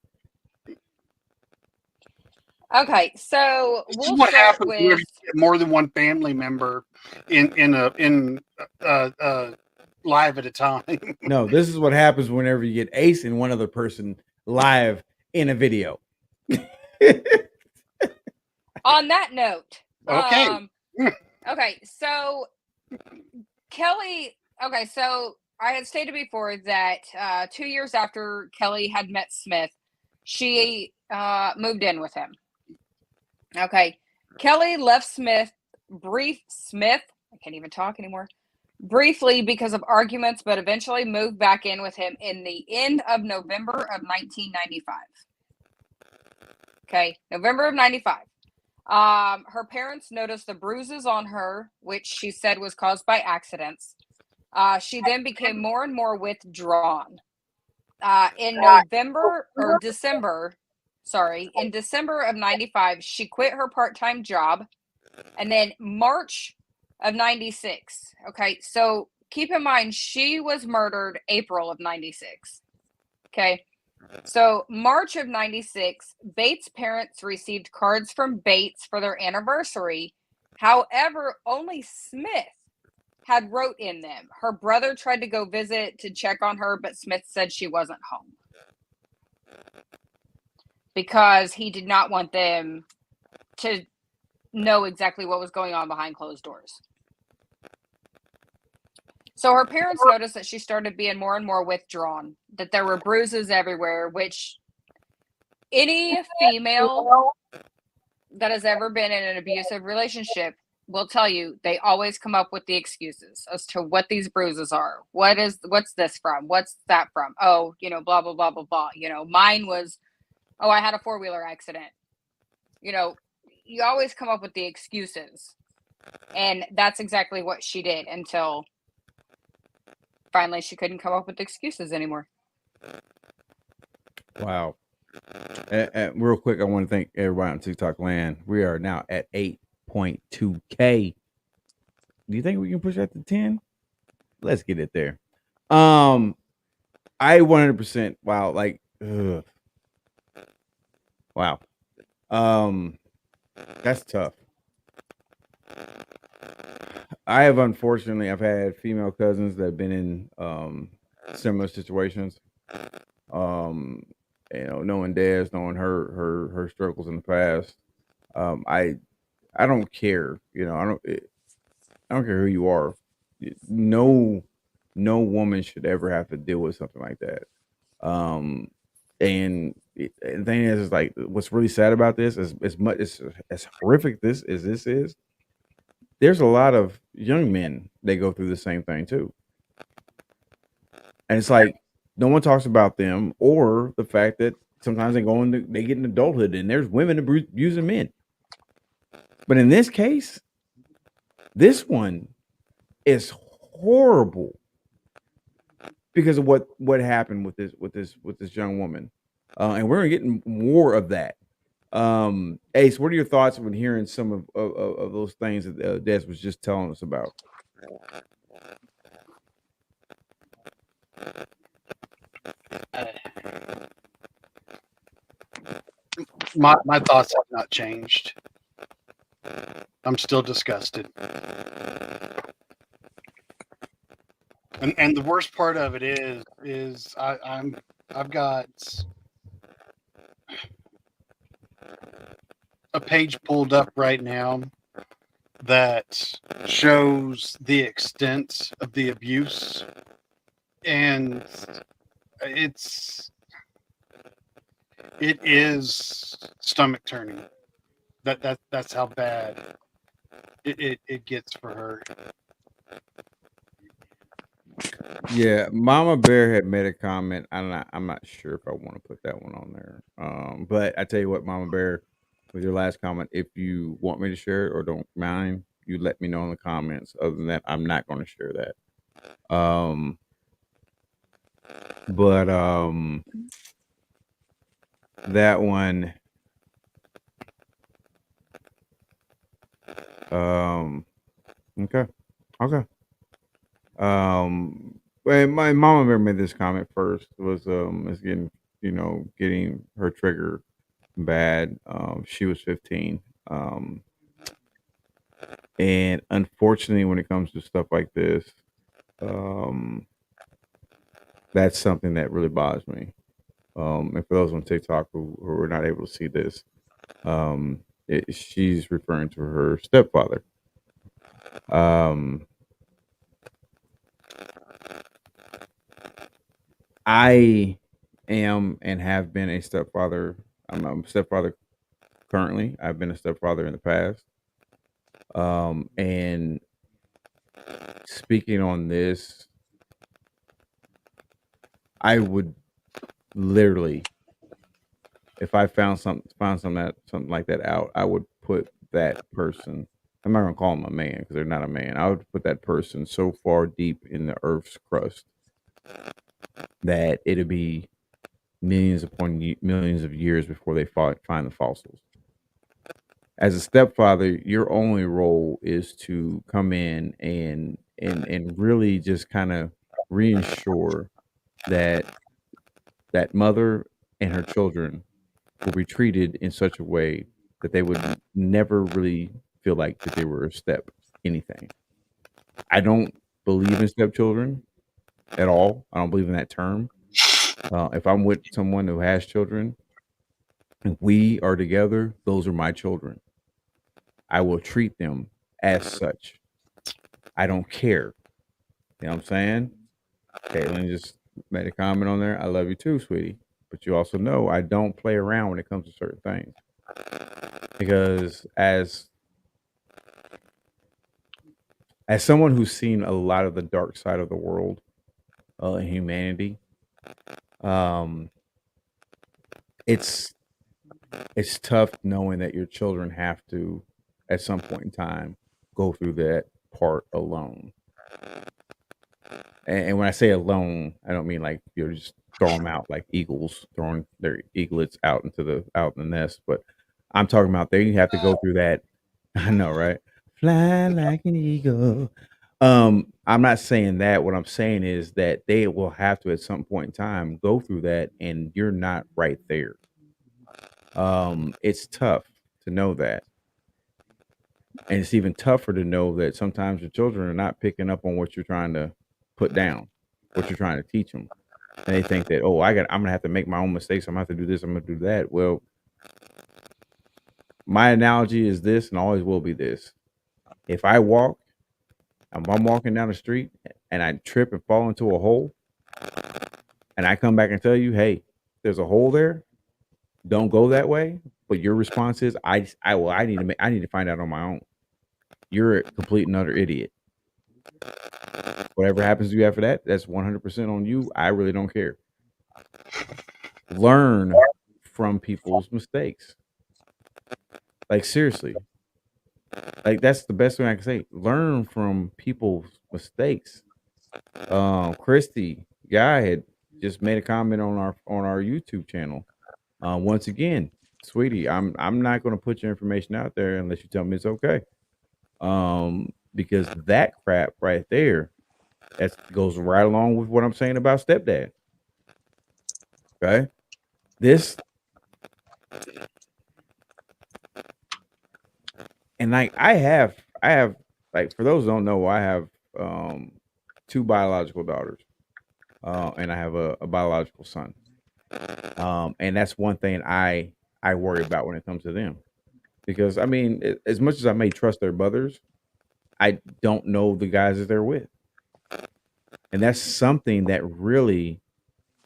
Okay, so we'll what start happens with when you get more than one family member in live at a time. No, this is what happens whenever you get Ace and one other person live in a video. On that note, okay. Okay, so Kelly. Okay, so I had stated before that 2 years after Kelly had met Smith, she moved in with him. Okay, Kelly left Smith. I can't even talk anymore. Briefly because of arguments, but eventually moved back in with him in the end of November of 1995. Okay, November of 95. Her parents noticed the bruises on her, which she said was caused by accidents. She then became more and more withdrawn. In December of 95, she quit her part-time job. And then March of 96. Okay, so keep in mind, she was murdered April of 96. Okay, so March of 96, Bates' parents received cards from Bates for their anniversary. However, only Smith had wrote in them. Her brother tried to go visit to check on her, but Smith said she wasn't home because he did not want them to know exactly what was going on behind closed doors. So her parents noticed that she started being more and more withdrawn, that there were bruises everywhere, which any female that has ever been in an abusive relationship will tell you they always come up with the excuses as to what these bruises are. What's this from? What's that from? Oh, blah, blah, blah, blah, blah. Mine was, I had a 4-wheeler accident. You always come up with the excuses. And that's exactly what she did until finally she couldn't come up with excuses anymore. Wow. Real quick, I want to thank everybody on TikTok land. We are now at 8.2K. Do you think we can push that to 10? Let's get it there. I 100%. Wow. Like, ugh. Wow. That's tough. I've had female cousins that have been in similar situations. Knowing Des, knowing her struggles in the past. I don't care. I don't care who you are. No, no woman should ever have to deal with something like that. And the thing is like what's really sad about this is as much as horrific this is, there's a lot of young men that go through the same thing too. And it's like no one talks about them or the fact that sometimes they get in adulthood and there's women abusing men. But in this case, this one is horrible because of what happened with this young woman. And we're getting more of that. Ace, what are your thoughts when hearing some of those things that Des was just telling us about? My thoughts have not changed. I'm still disgusted. And the worst part of it is I've got a page pulled up right now that shows the extent of the abuse, and it is stomach turning. That's how bad it gets for her. Yeah, Mama Bear had made a comment. I'm not sure if I want to put that one on there. But I tell you what, Mama Bear, with your last comment, if you want me to share it or don't mind, you let me know in the comments. Other than that, I'm not going to share that. But that one, okay, okay. Well, my mama Bear made this comment first. Was is getting her trigger bad. She was 15. And unfortunately, when it comes to stuff like this, um, that's something that really bothers me. And for those on TikTok who are not able to see this, she's referring to her stepfather. I am and have been a stepfather. I'm a stepfather currently. I've been a stepfather in the past. And speaking on this, I would literally, if I something like that out, I would put that person. I'm not gonna call them a man because they're not a man. I would put that person so far deep in the Earth's crust that it'd be millions upon millions of years before they find the fossils. As a stepfather, your only role is to come in and really just kind of reassure that that mother and her children will be treated in such a way that they would never really feel like that they were a step anything. I don't believe in stepchildren at all. I don't believe in that term. If I'm with someone who has children and we are together, those are my children. I will treat them as such. I don't care. You know what I'm saying? Caitlin just made a comment on there. I love you too, sweetie. But you also know I don't play around when it comes to certain things. Because as someone who's seen a lot of the dark side of the world and humanity, um, it's tough knowing that your children have to, at some point in time, go through that part alone. And when I say alone, I don't mean like you just throw them out like eagles throwing their eaglets out in the nest, but I'm talking about they have to go through that. I know, right? Fly like an eagle. I'm not saying that. What I'm saying is that they will have to at some point in time go through that, and you're not right there. It's tough to know that, and it's even tougher to know that sometimes your children are not picking up on what you're trying to put down, what you're trying to teach them, and they think that I'm gonna have to make my own mistakes. I'm gonna have to do this. I'm gonna do that. Well, my analogy is this, and always will be this: if I walk, If I'm walking down the street and I trip and fall into a hole, and I come back and tell you, hey, there's a hole there, don't go that way. But your response is, I need to find out on my own. You're a complete and utter idiot. Whatever happens to you after that, that's 100% on you. I really don't care. Learn from people's mistakes. Like, seriously. Like, that's the best thing I can say. Learn from people's mistakes. Christy Guy had just made a comment on our YouTube channel. Once again, sweetie, I'm not going to put your information out there unless you tell me it's okay. Because that crap right there, that goes right along with what I'm saying about stepdad. Okay, this, and like I have like, for those who don't know, I have 2 biological daughters, and I have a biological son. And that's one thing I worry about when it comes to them, because I mean, as much as I may trust their brothers, I don't know the guys that they're with, and that's something that really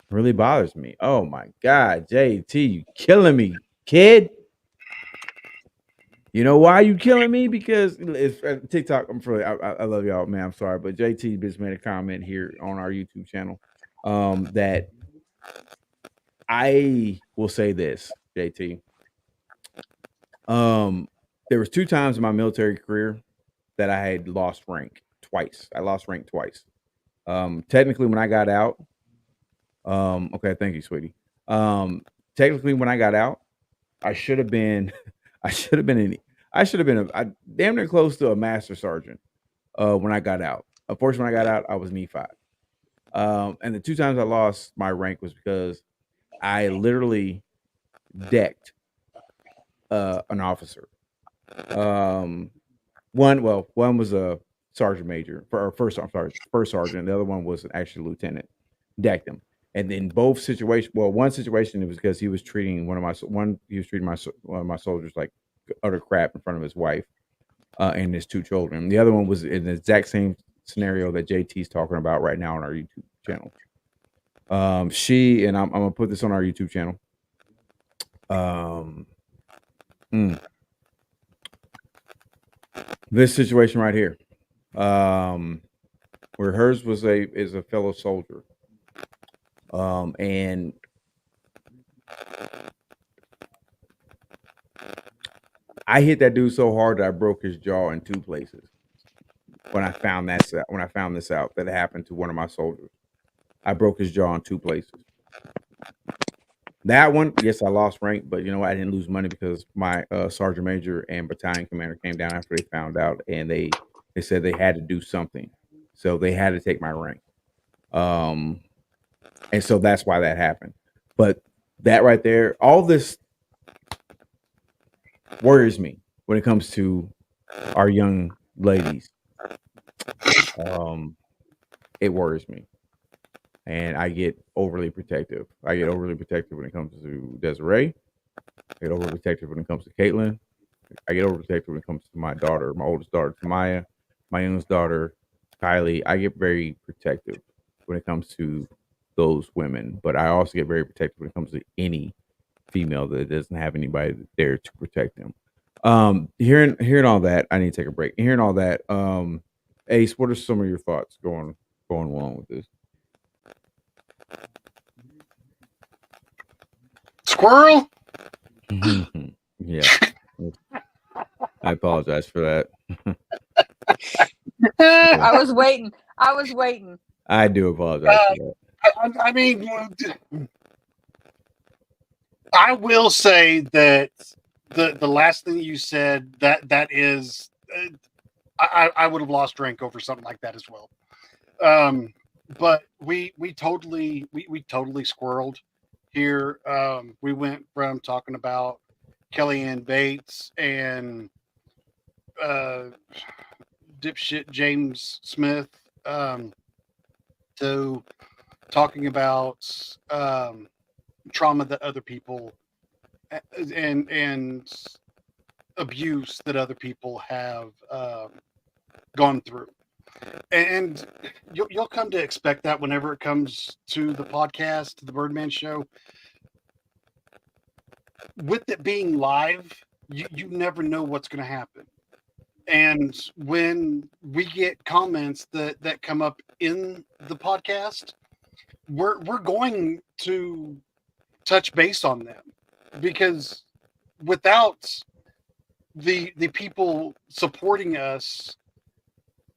bothers me. Oh my God, JT, you killing me, kid. You know why you killing me? Because it's TikTok. I love y'all, man. I'm sorry, but JT just made a comment here on our YouTube channel, that I will say this, JT. There was 2 times in my military career that I had lost rank twice. I lost rank twice. Technically, when I got out, okay, thank you, sweetie. Technically, when I got out, I should have been, I should have been damn near close to a master sergeant. When I got out, unfortunately, when I got out, I was an E5. And the 2 times I lost my rank was because I literally decked an officer. One was a sergeant major for first. I'm sorry, first sergeant. The other one was actually lieutenant. Decked him, and in both situations, one situation it was because he was treating one of my soldiers like utter crap in front of his wife and his 2 children. The other one was in the exact same scenario that JT's talking about right now on our YouTube channel. She and I'm gonna put this on our YouTube channel. This situation right here, where hers is a fellow soldier, and I hit that dude so hard that I broke his jaw in 2 places. When I found this out that it happened to one of my soldiers, I broke his jaw in 2 places. That one, yes, I lost rank, but you know what? I didn't lose money because my sergeant major and battalion commander came down after they found out, and they said they had to do something, so they had to take my rank. And so that's why that happened. But that right there, all this worries me when it comes to our young ladies. It worries me, and I get overly protective. I get overly protective when it comes to Desiree. I get overly protective when it comes to Caitlin. I get overprotective when it comes to my daughter, my oldest daughter, Tamaya, my youngest daughter, Kylie. I get very protective when it comes to those women, but I also get very protective when it comes to any female that doesn't have anybody there to protect them. Hearing all that, I need to take a break. Hearing all that, Ace, what are some of your thoughts going along with this? Squirrel. Yeah, I apologize for that. I was waiting. I do apologize for that. I mean, I will say that the last thing you said, that is, I would have lost rank over something like that as well. But we totally squirreled here. We went from talking about Kellyanne Bates and dipshit James Smith, to talking about trauma that other people and abuse that other people have gone through. and you'll come to expect that whenever it comes to the podcast, the Birdman Show. With it being live, you never know what's going to happen. And when we get comments that come up in the podcast, we're going to touch base on them, because without the people supporting us,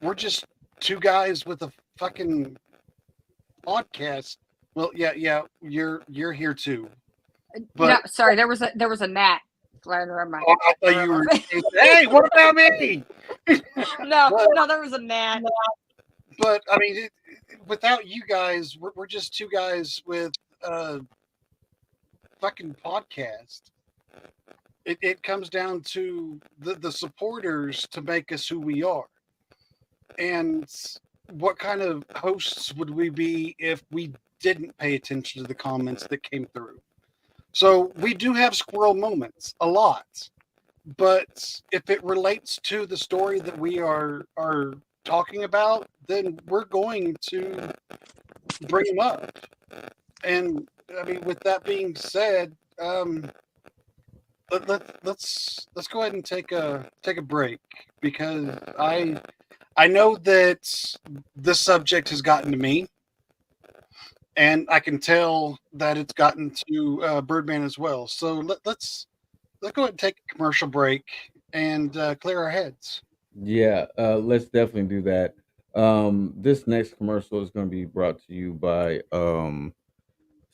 we're just two guys with a fucking podcast. Well, yeah, you're here too. But No, sorry, there was a gnat flying around my. I thought you were. Hey, what about me? No, there was a gnat. But I mean, without you guys, we're just two guys with a fucking podcast. It comes down to the supporters to make us who we are. And what kind of hosts would we be if we didn't pay attention to the comments that came through? So we do have squirrel moments, a lot. But if it relates to the story that we are talking about, then we're going to bring them up. And I mean, with that being said, let's go ahead and take a break, because I know that this subject has gotten to me, and I can tell that it's gotten to Birdman as well. So let's go ahead and take a commercial break and clear our heads. Yeah, let's definitely do that. This next commercial is going to be brought to you by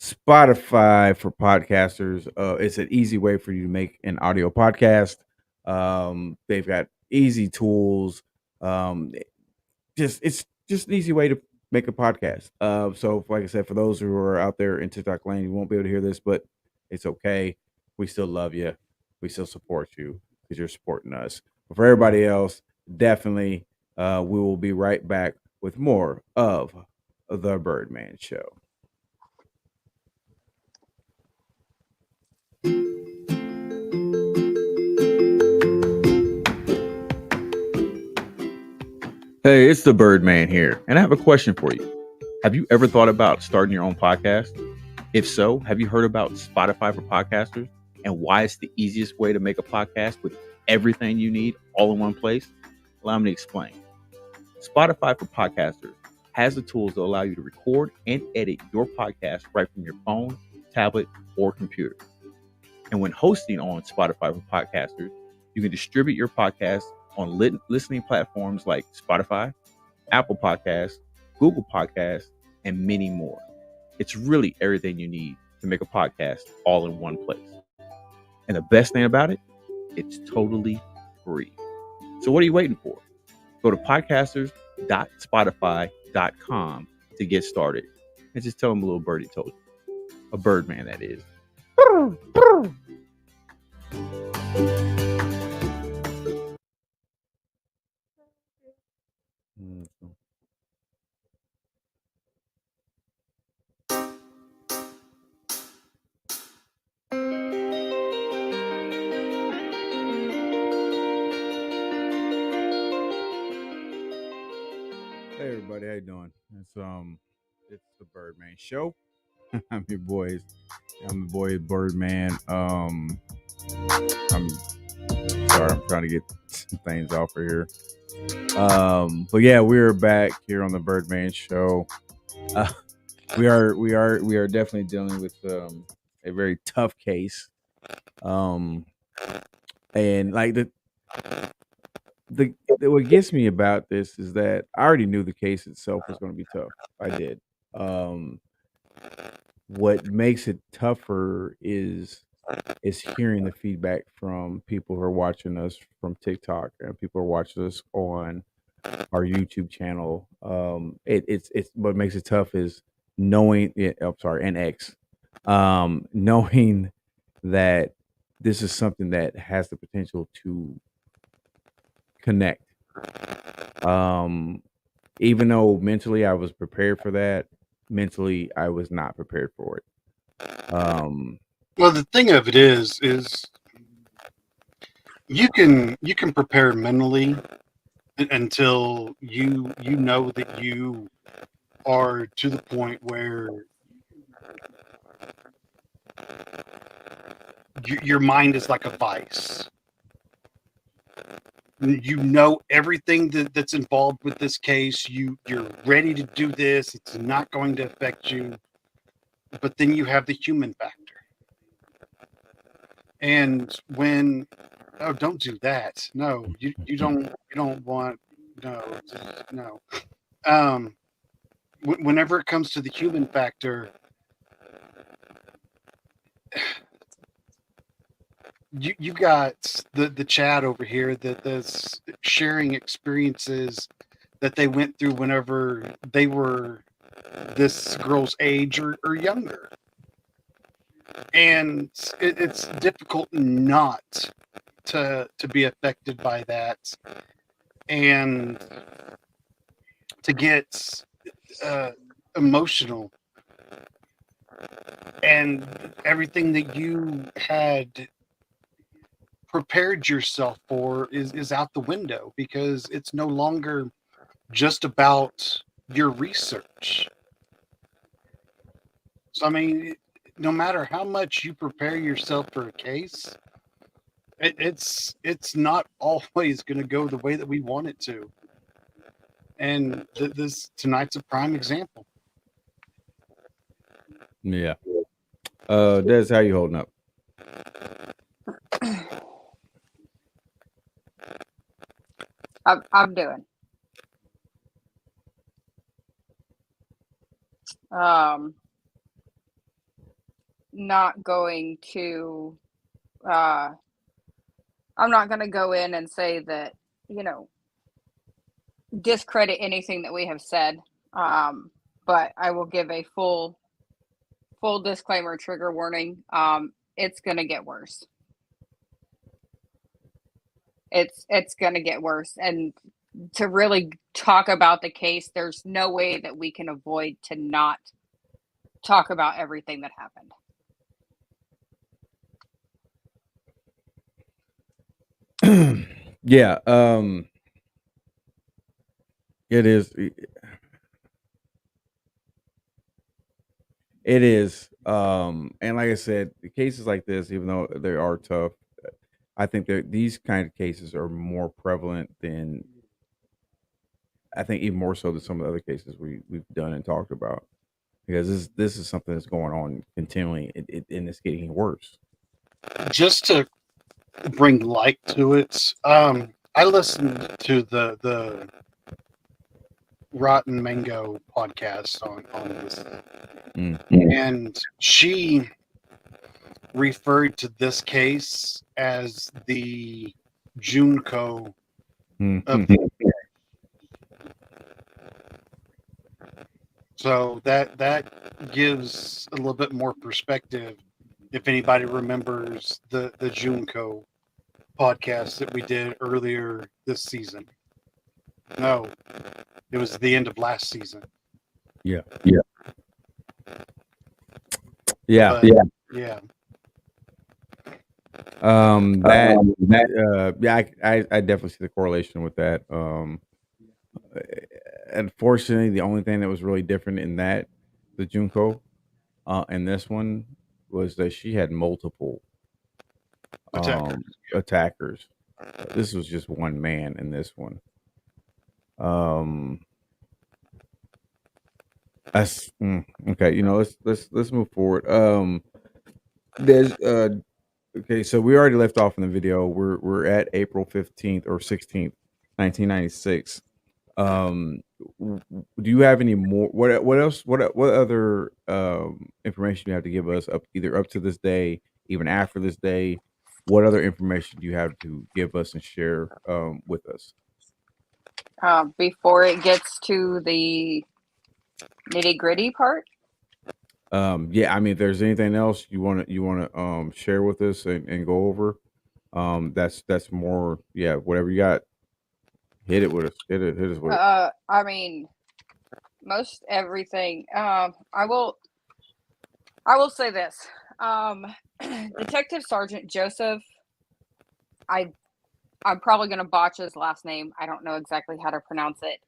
Spotify for podcasters. It's an easy way for you to make an audio podcast. They've got easy tools. It's just an easy way to make a podcast. So like I said, for those who are out there in TikTok land, you won't be able to hear this, but it's okay. We still love you. We still support you because you're supporting us. But for everybody else, definitely, we will be right back with more of the Birdman Show. Hey, it's the Birdman here, and I have a question for you. Have you ever thought about starting your own podcast? If so, have you heard about Spotify for podcasters and why it's the easiest way to make a podcast with everything you need all in one place? Allow me to explain. Spotify for podcasters has the tools that allow you to record and edit your podcast right from your phone, tablet, or computer. And when hosting on Spotify for podcasters, you can distribute your podcast on listening platforms like Spotify, Apple Podcasts, Google Podcasts, and many more. It's really everything you need to make a podcast all in one place. And the best thing about it, it's totally free. So what are you waiting for? Go to podcasters.spotify.com to get started. And just tell them a little birdie told you. A Birdman, that is. Hey everybody, how you doing? It's the Birdman Show. I'm your boy Birdman. I'm sorry, I'm trying to get some things off of here. But yeah, we're back here on the Birdman Show. We are definitely dealing with a very tough case. And like what gets me about this is that I already knew the case itself was going to be tough. I did. What makes it tougher is hearing the feedback from people who are watching us from TikTok and people who are watching us on our YouTube channel. It's what makes it tough is knowing it. I'm sorry, and X, knowing that this is something that has the potential to connect. Even though mentally I was prepared for that, mentally I was not prepared for it. Well, the thing of it is you can prepare mentally, until you know that you are to the point where your mind is like a vice. You know everything that's involved with this case. You're ready to do this. It's not going to affect you. But then you have the human factor. And when don't do that. No, you don't want no. Whenever it comes to the human factor, you got the Chad over here that's sharing experiences that they went through whenever they were this girl's age or younger, and it's difficult not to be affected by that and to get emotional, and everything that you had prepared yourself for is out the window because it's no longer just about your research. So I mean, no matter how much you prepare yourself for a case, it's not always going to go the way that we want it to. And this tonight's a prime example. Yeah. Des, how you holding up? I'm doing. Not going to. I'm not going to go in and say that, discredit anything that we have said. But I will give a full disclaimer, trigger warning. It's going to get worse. It's going to get worse. And to really talk about the case, there's no way that we can avoid to not talk about everything that happened. Yeah. It is. It is. And like I said, cases like this, even though they are tough, I think that these kind of cases are more prevalent than, I think, even more so than some of the other cases we've done and talked about, because this is something that's going on continually, and it's getting worse. Just to bring light to it, I listened to the Rotten Mango podcast on this, and she referred to this case as the Junko of the so that gives a little bit more perspective. If anybody remembers the Junko podcast that we did earlier this season. No, it was the end of last season. Yeah. Yeah. I definitely see the correlation with that. Unfortunately, the only thing that was really different in that, the Junko, and this one, was that she had multiple attackers. This was just one man in this one. That's okay. Let's move forward. There's okay. So we already left off in the video. We're at April 15th or 16th, 1996. Do you have any more? What else? What other information you have to give us either up to this day, even after this day? What other information do you have to give us and share with us? Before it gets to the nitty-gritty part? Yeah, I mean, if there's anything else you want to share with us and go over, that's more, yeah, whatever you got, hit it with us. Hit us with it. I mean, most everything. I will say this. Detective Sergeant Joseph, I I'm probably going to botch his last name. I don't know exactly how to pronounce it.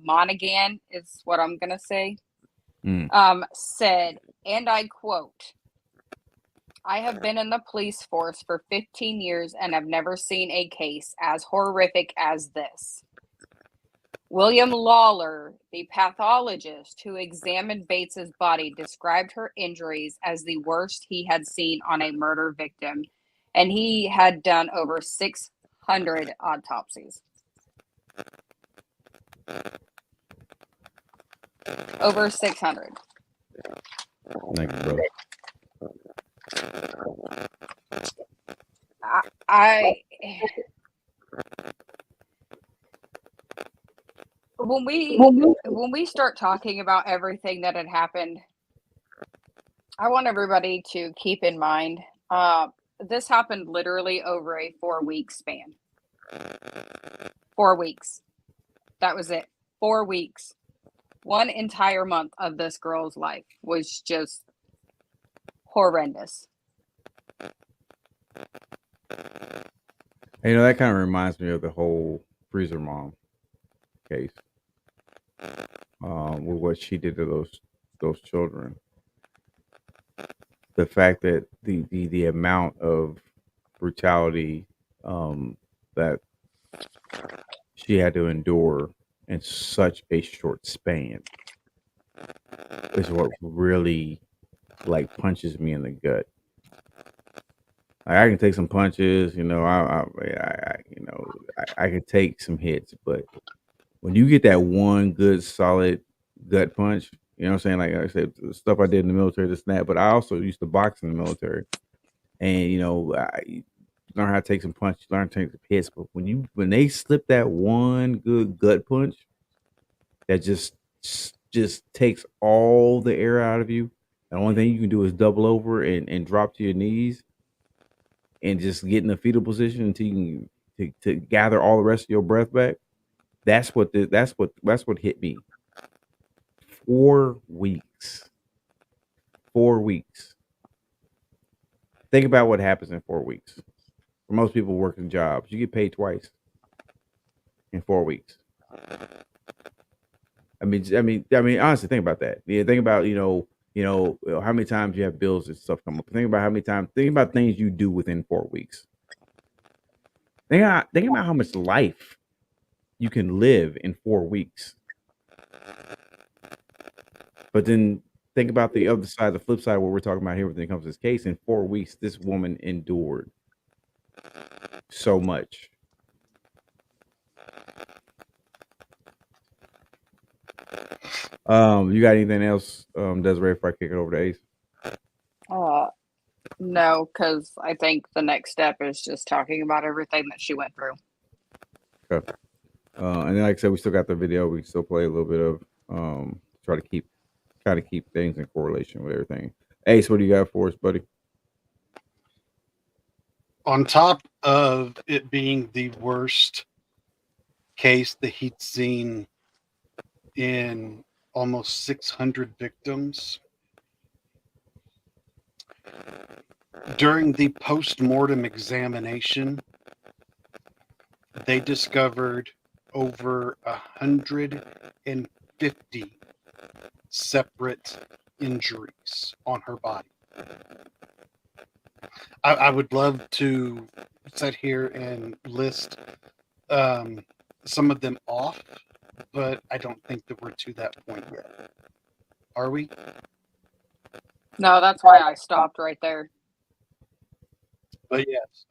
Monaghan is what I'm going to say. Said, and I quote, "I have been in the police force for 15 years and have never seen a case as horrific as this. William Lawler, the pathologist who examined Bates's body, described her injuries as the worst he had seen on a murder victim, and he had done over 600 autopsies. Over 600. Thank you, brother. When we start talking about everything that had happened, I want everybody to keep in mind, this happened literally over a 4-week span. 4 weeks. That was it. 4 weeks. One entire month of this girl's life was just horrendous. You know, that kind of reminds me of the whole Freezer Mom case, with what she did to those children. The fact that the amount of brutality that she had to endure in such a short span is what really like punches me in the gut. I can take some punches, you know. I can take some hits, but when you get that one good solid gut punch, you know what I'm saying? Like I said, the stuff I did in the military, this and that, but I also used to box in the military, and you know, I learn how to take some punches, learn to take some hits. But when they slip that one good gut punch, that just takes all the air out of you. The only thing you can do is double over and drop to your knees and just get in a fetal position until you can to gather all the rest of your breath back. That's what hit me. 4 weeks. 4 weeks. Think about what happens in 4 weeks. For most people working jobs, you get paid twice in 4 weeks. I mean, honestly, think about that. Yeah, think about how many times you have bills and stuff come up. Think about things you do within 4 weeks. Think about how much life you can live in 4 weeks. But then think about the other side, the flip side, what we're talking about here when it comes to this case. In 4 weeks, this woman endured so much. You got anything else, Desiree, before I kick it over to Ace? No, because I think the next step is just talking about everything that she went through. Okay. And then, like I said, we still got the video. We can still play a little bit of try to keep things in correlation with everything. Ace, what do you got for us, buddy? On top of it being the worst case that he'd seen in almost 600 victims, during the post-mortem examination, they discovered over 150 separate injuries on her body. I would love to sit here and list some of them off, but I don't think that we're to that point yet. Are we? No, that's why I stopped right there. But yes,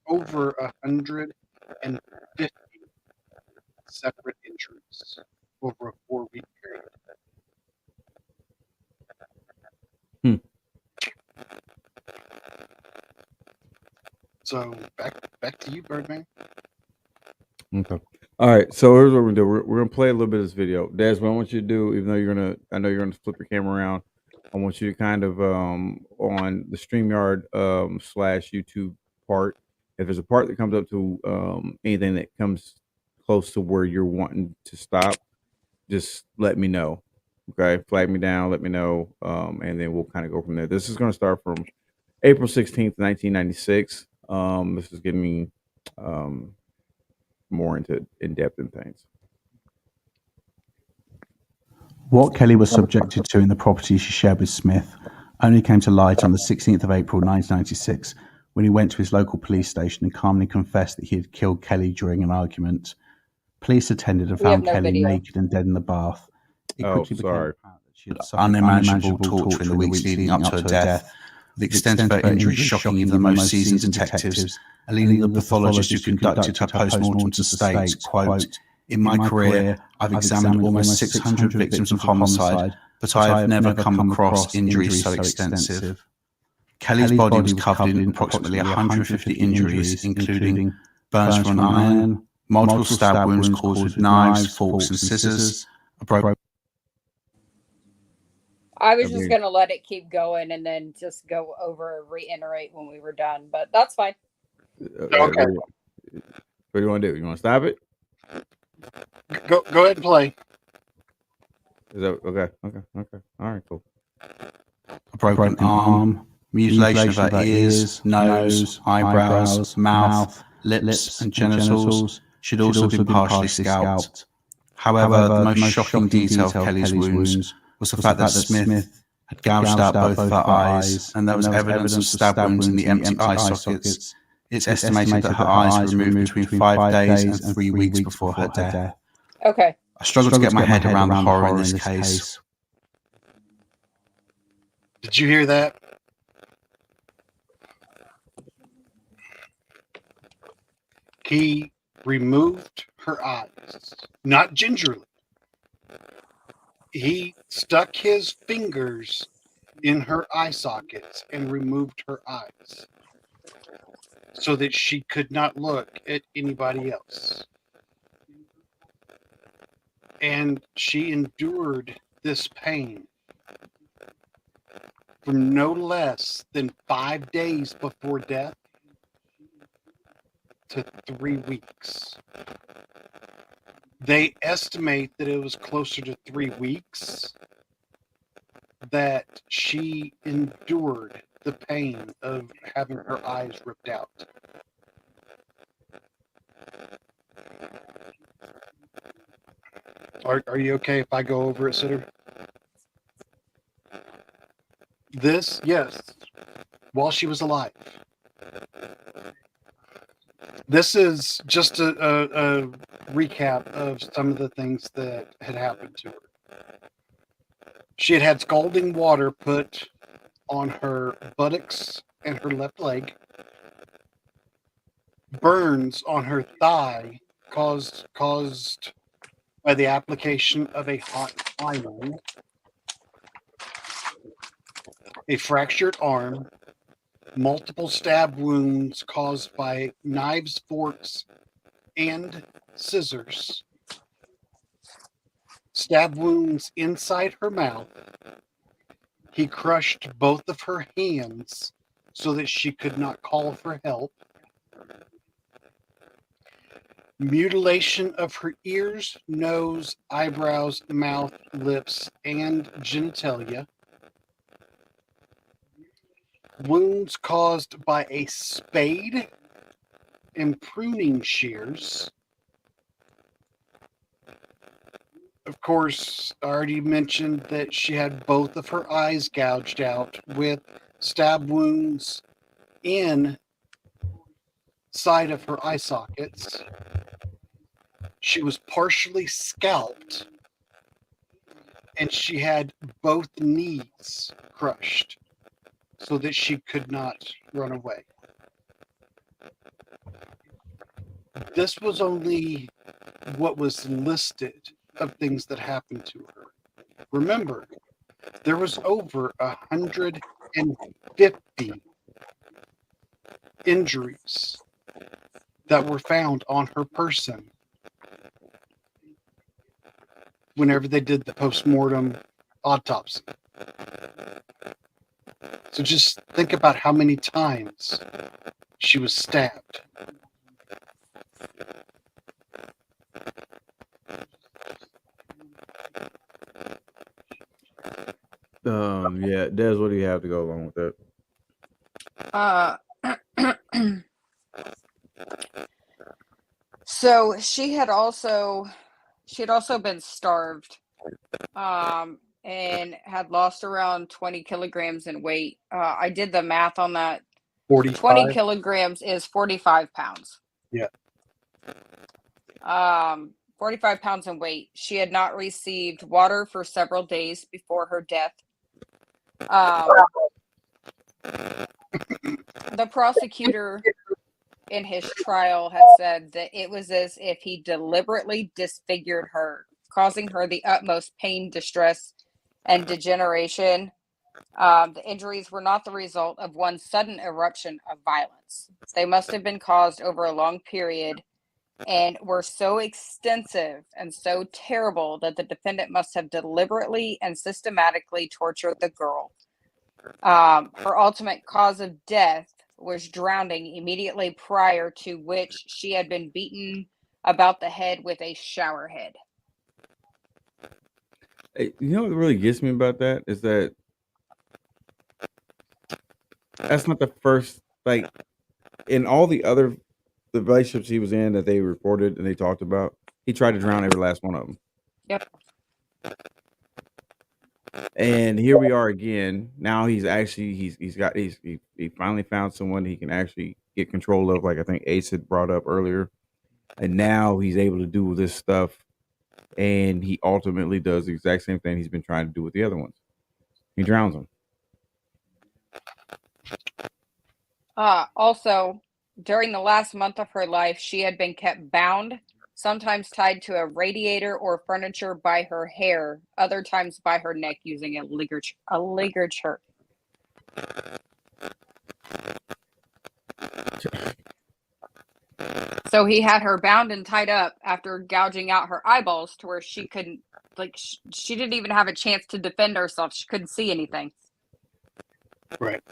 over 150 separate injuries over a 4-week period. So back to you, Birdman. Okay. All right. So here's what we're gonna do. We're gonna play a little bit of this video. Des, what I want you to do, even though I know you're gonna flip your camera around. I want you to kind of on the StreamYard / YouTube part. If there's a part that comes up to anything that comes close to where you're wanting to stop, just let me know. Okay, flag me down, let me know, and then we'll kind of go from there. This is going to start from April 16th, 1996. This is getting more in depth in things. What Kelly was subjected to in the property she shared with Smith only came to light on the 16th of April 1996 when he went to his local police station and calmly confessed that he had killed Kelly during an argument. Police attended and found Kelly naked and dead in the bath. It quickly became apparent that she had suffered unimaginable torture in the weeks leading up to her death, the extent of her injuries shocking even the most seasoned detectives, and leading the pathologist who conducted her post-mortem to state, quote, "In my career, I've examined almost 600 victims of homicide, but I have never come across injuries so extensive." Kelly's body was covered in approximately 150 injuries, including burns from an iron, multiple stab wounds caused with knives, forks, and scissors, a broken. I was just going to let it keep going and then just go over and reiterate when we were done, but that's fine. Okay. What do you want to do? You want to stop it? Go ahead and play. Is that okay? Okay. All right, cool. A broken arm, mutilation of her ears, nose, eyebrows, mouth, lips, and genitals. She'd also been partially scalped. However, the most shocking detail of Kelly's wounds was the fact that Smith had gouged out both of her eyes, and there was evidence of stab wounds in the empty eye sockets. It's estimated that her eyes were removed between 5 days and 3 weeks before her death. Okay. I struggle to get my head around the horror in this case. Did you hear that? He removed her eyes, not gingerly. He stuck his fingers in her eye sockets and removed her eyes so that she could not look at anybody else. And she endured this pain from no less than 5 days before death to 3 weeks. They estimate that it was closer to 3 weeks that she endured the pain of having her eyes ripped out. Are you okay if I go over it, Sitter? This, yes, while she was alive. This is just a recap of some of the things that had happened to her. She had had scalding water put on her buttocks and her left leg. Burns on her thigh caused by the application of a hot iron. A fractured arm. Multiple stab wounds caused by knives, forks, and scissors. Stab wounds inside her mouth. He crushed both of her hands so that she could not call for help. Mutilation of her ears, nose, eyebrows, mouth, lips, and genitalia. Wounds caused by a spade and pruning shears. Of course, I already mentioned that she had both of her eyes gouged out with stab wounds inside of her eye sockets. She was partially scalped, and she had both knees crushed so that she could not run away. This was only what was listed of things that happened to her. Remember, there was over 150 injuries that were found on her person whenever they did the post-mortem autopsy. So just think about how many times she was stabbed. Yeah, Des, what do you have to go along with that? So she had also been starved, and had lost around 20 kilograms in weight. I did the math on that. 20 45. kilograms is 45 pounds. Yeah. 45 pounds in weight. She had not received water for several days before her death. The prosecutor in his trial had said that it was as if he deliberately disfigured her, causing her the utmost pain, distress, and degeneration. The injuries were not the result of one sudden eruption of violence. They must have been caused over a long period and were so extensive and so terrible that the defendant must have deliberately and systematically tortured the girl. Her ultimate cause of death was drowning immediately prior to which she had been beaten about the head with a shower head. You know what really gets me about that is that that's not the first, like, in all the relationships he was in that they reported and they talked about, he tried to drown every last one of them. Yep. And here we are again. Now he's actually he finally found someone he can actually get control of, like I think Ace had brought up earlier. And now he's able to do this stuff, and he ultimately does the exact same thing he's been trying to do with the other ones. He drowns them. Also, during the last month of her life, she had been kept bound, sometimes tied to a radiator or furniture by her hair, other times by her neck using a ligature. So he had her bound and tied up after gouging out her eyeballs to where she couldn't, like, she didn't even have a chance to defend herself. She couldn't see anything. Right.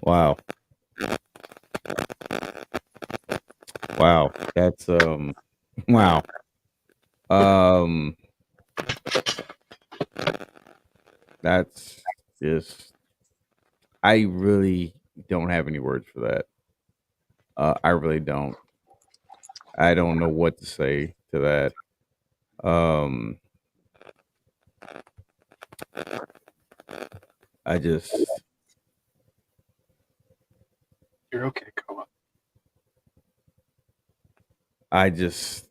Wow. Wow. That's wow. That's just, I really don't have any words for that. I really don't. I don't know what to say to that. I just, You're okay, Koa. I just,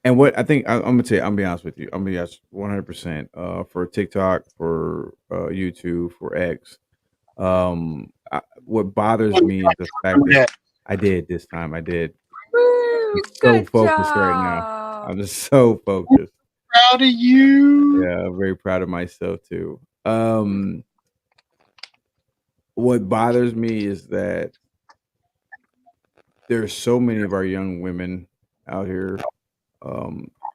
and what I think I'm gonna tell you, I'm gonna be honest with you. I'm gonna be honest 100%. For TikTok, for YouTube, for X. What bothers me is the fact that Yeah. I did this time. I did. Woo! I'm so Good focused right now. job. I'm just so focused. Proud of you. Yeah, I'm very proud of myself too. What bothers me is that there's so many of our young women out here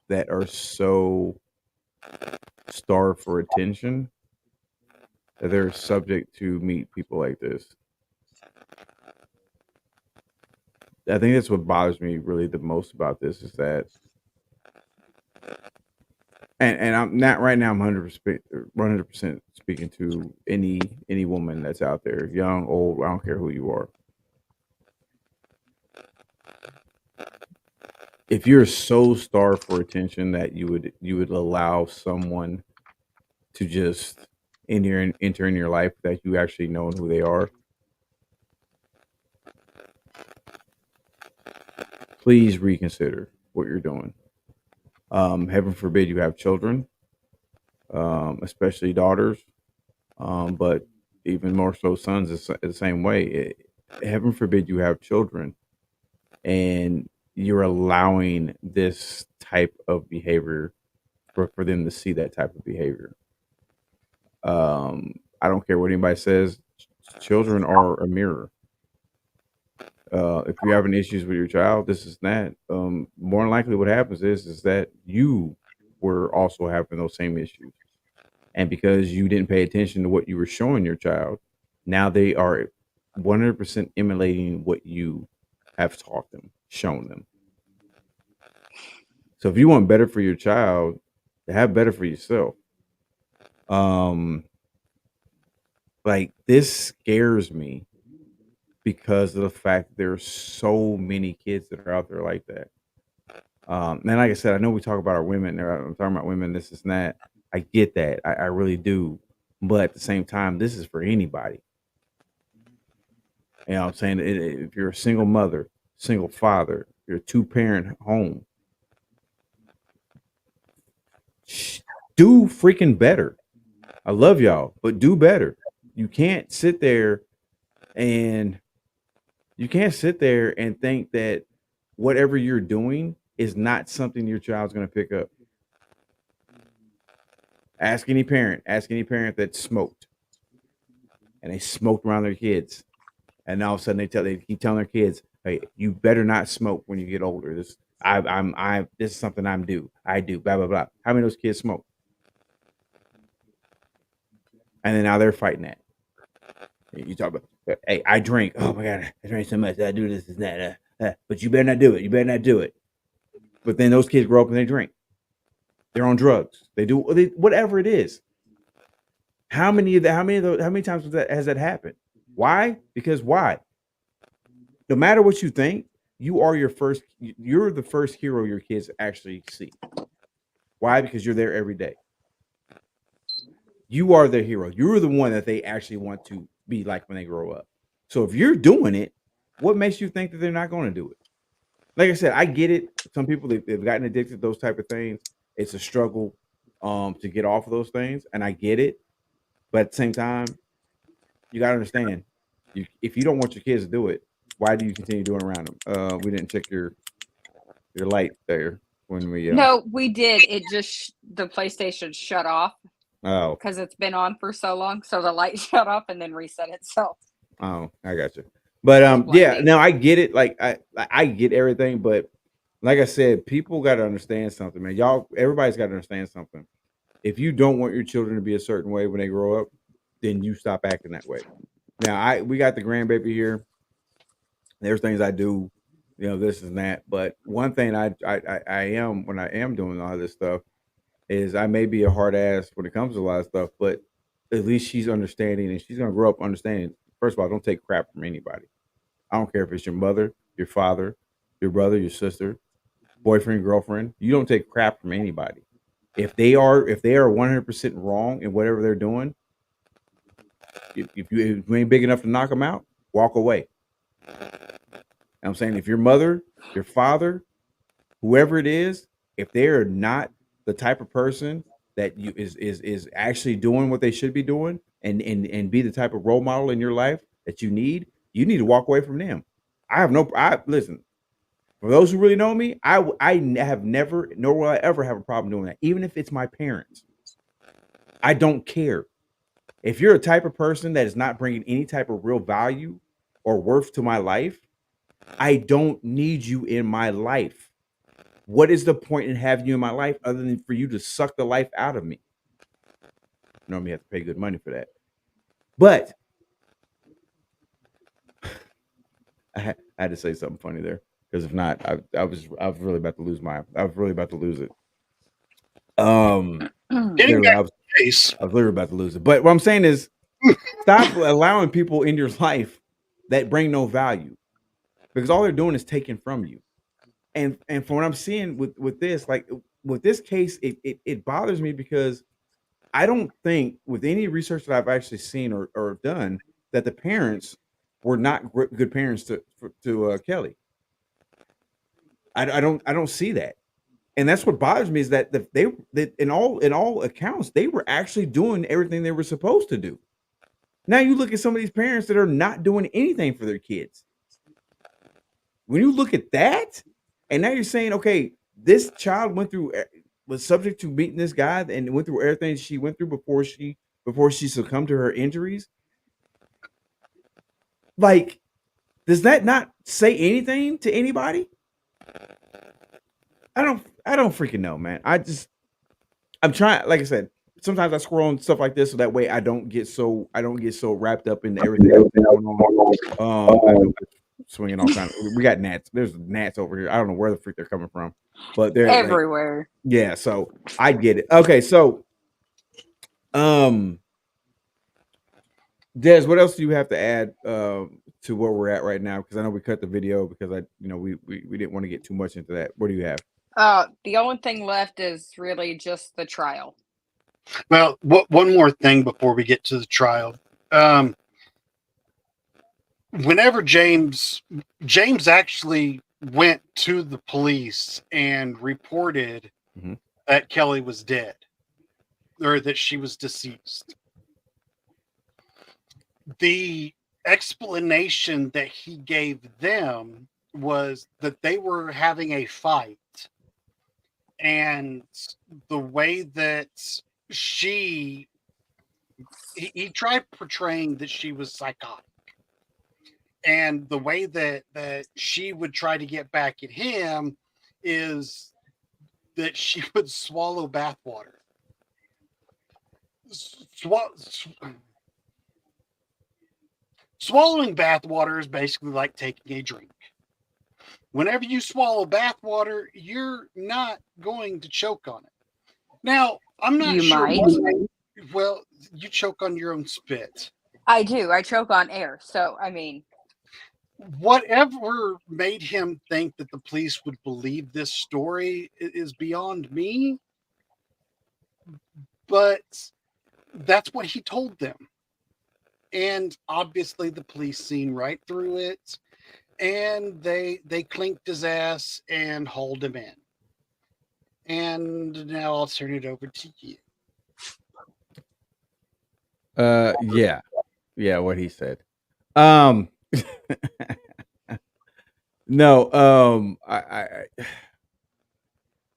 that are so starved for attention that they're subject to meet people like this. I think that's what bothers me really the most about this is that, and I'm not right now. I'm 100% speaking to any woman that's out there, young, old. I don't care who you are. If you're so starved for attention that you would allow someone to just enter in your life that you actually know who they are, please reconsider what you're doing. Heaven forbid you have children, especially daughters, but even more so sons is the same way. Heaven forbid you have children and you're allowing this type of behavior for them to see that type of behavior. I don't care what anybody says. Children are a mirror. If you're having issues with your child, this is that. More than likely, what happens is that you were also having those same issues, and because you didn't pay attention to what you were showing your child, now they are 100% emulating what you have taught them, shown them. So if you want better for your child, have better for yourself. Like this scares me because of the fact there's so many kids that are out there like that. And like I said, I know we talk about our women. I'm talking about women, this and that. I get that. I really do. But at the same time, this is for anybody. You know what I'm saying? If you're a single mother, single father, you're a two-parent home, do freaking better. I love y'all, but do better. You can't sit there and think that whatever you're doing is not something your child's going to pick up. Ask any parent that smoked and they smoked around their kids. And all of a sudden they keep telling their kids, "Hey, you better not smoke when you get older. This is something I do, blah, blah, blah." How many of those kids smoke? And then now they're fighting that. You talk about, "Hey, I drink. Oh my God, I drink so much. I do this and that. But you better not do it. You better not do it." But then those kids grow up and they drink. They're on drugs. They do whatever it is. How many times has that happened? Why? Because why? No matter what you think, you're the first hero your kids actually see. Why? Because you're there every day. You are their hero. You're the one that they actually want to be like when they grow up. So if you're doing it, what makes you think that they're not going to do it? Like I said, I get it. Some people they've gotten addicted to those type of things. It's a struggle to get off of those things, and I get it. But at the same time, you got to understand, if you don't want your kids to do it, why do you continue doing around them? We didn't check your light there when we. No, we did. It just the PlayStation shut off Oh, because it's been on for so long. So the light shut off and then reset itself. oh, I got you. But yeah, Blinding. no, I get it. Like I get everything, but like I said, people got to understand something, man. Everybody's got to understand something. If you don't want your children to be a certain way when they grow up, then you stop acting that way. Now, we got the grandbaby here. There's things I do, this and that. But one thing I am when I am doing all this stuff is I may be a hard ass when it comes to a lot of stuff, but at least she's understanding and she's gonna grow up understanding. First of all, don't take crap from anybody. I don't care if it's your mother, your father, your brother, your sister, boyfriend, girlfriend. You don't take crap from anybody. If they are 100% wrong in whatever they're doing, if you ain't big enough to knock them out, walk away. I'm saying if your mother, your father, whoever it is, if they are not the type of person that is actually doing what they should be doing and be the type of role model in your life that you need to walk away from them. Listen, for those who really know me, I have never, nor will I ever have a problem doing that, even if it's my parents. I don't care. If you're a type of person that is not bringing any type of real value or worth to my life, I don't need you in my life. What is the point in having you in my life other than for you to suck the life out of me? Normally, you have to pay good money for that. But I had to say something funny there because if not, I was really about to lose it. Getting Literally, back I was to the case, literally about to lose it. But what I'm saying is, stop allowing people in your life that bring no value because all they're doing is taking from you. And from what I'm seeing with this, like with this case, it bothers me because I don't think with any research that I've actually seen or done that the parents were not good parents to Kelly. I don't see that, and that's what bothers me is that that in all accounts they were actually doing everything they were supposed to do. Now you look at some of these parents that are not doing anything for their kids. When you look at that, and now you're saying, okay, this child was subject to meeting this guy and went through everything she went through before she succumbed to her injuries. Like, does that not say anything to anybody? I don't freaking know, man. I'm trying, like I said, sometimes I scroll on stuff like this so that way I don't get so wrapped up in everything else going on. swinging all kinds. We got gnats. There's gnats over here. I don't know where the freak they're coming from, but they're like, Everywhere. yeah. So I get it. Okay, so Des, what else do you have to add to where we're at right now? Because I know we cut the video because we didn't want to get too much into that. What do you have? The only thing left is really just the trial. Well, one more thing before we get to the trial. Whenever James actually went to the police and reported Mhm. that Kelly was dead or that she was deceased, the explanation that he gave them was that they were having a fight, and the way that he tried portraying that she was psychotic, and the way that she would try to get back at him is that she would swallow bathwater. Swallowing bathwater is basically like taking a drink. Whenever you swallow bathwater, you're not going to choke on it. Now, I'm not You sure. might. Well, you choke on your own spit. I do. I choke on air. So, I mean, whatever made him think that the police would believe this story is beyond me. But that's what he told them. And obviously the police seen right through it, and they clinked his ass and hauled him in. And now I'll turn it over to you. Yeah, what he said. No, I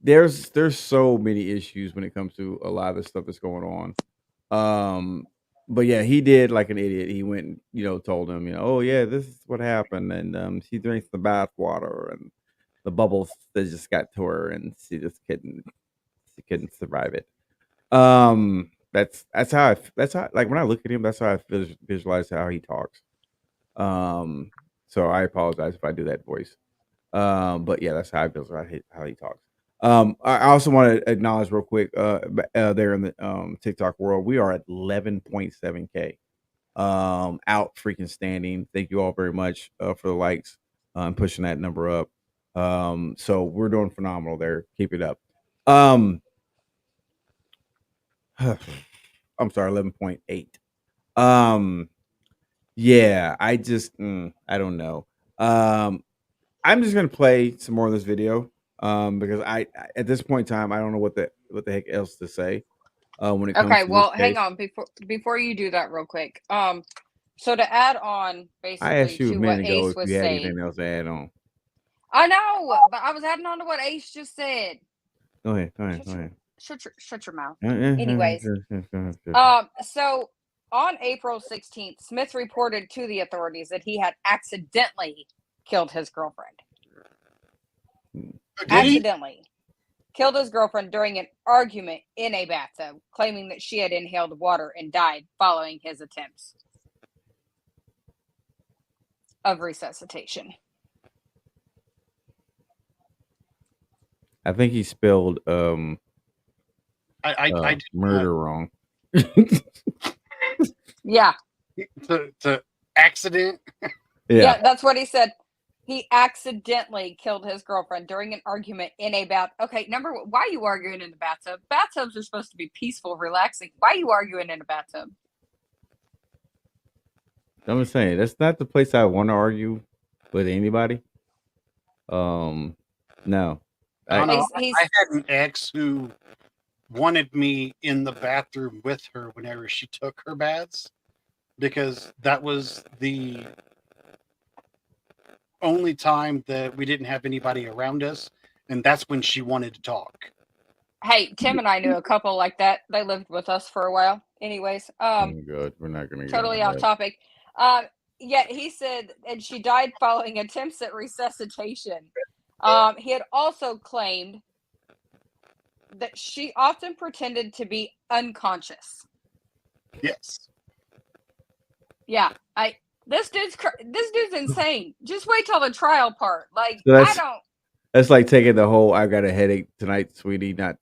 there's so many issues when it comes to a lot of the stuff that's going on. But yeah, he did like an idiot. He went and, told him, oh yeah, this is what happened, and she drinks the bath water and the bubbles that just got to her, and she couldn't survive it. That's how like when I look at him, that's how I visualize how he talks. So I apologize if I do that voice. But yeah, that's how I feel about how he talks. I also want to acknowledge real quick, there in the TikTok world, we are at 11.7K. Out freaking standing. Thank you all very much for the likes and pushing that number up. So we're doing phenomenal there. Keep it up. I'm sorry, 11.8. Yeah, I just I don't know. I'm just gonna play some more of this video because I at this point in time I don't know what the heck else to say when it comes okay, to this well, hang case. on before you do that real quick. So to add on I basically asked you a to what minute ago Ace if was you had saying. anything else to add on. I know, but I was adding on to what Ace just said. Go ahead. Shut your mouth. Go Anyways, ahead. so on April 16th, Smith reported to the authorities that he had accidentally killed his girlfriend. Accidentally killed his girlfriend during an argument in a bathtub, claiming that she had inhaled water and died following his attempts of resuscitation. I think he spelled I murder wrong. Yeah. The accident. Yeah, that's what he said. He accidentally killed his girlfriend during an argument in a bath. Okay, why are you arguing in the bathtub? Bathtubs are supposed to be peaceful, relaxing. Why are you arguing in a bathtub? I'm just saying that's not the place I want to argue with anybody. No. I had an ex who wanted me in the bathroom with her whenever she took her baths, because that was the only time that we didn't have anybody around us, and that's when she wanted to talk. Hey, Tim and I knew a couple like that. They lived with us for a while. Anyways, good. We're not gonna totally off topic. Yeah, he said, and she died following attempts at resuscitation. He had also claimed that she often pretended to be unconscious. Yes. Yeah, This dude's insane. Just wait till the trial part. Like, So I don't. that's like taking the whole "I got a headache tonight, sweetie." Not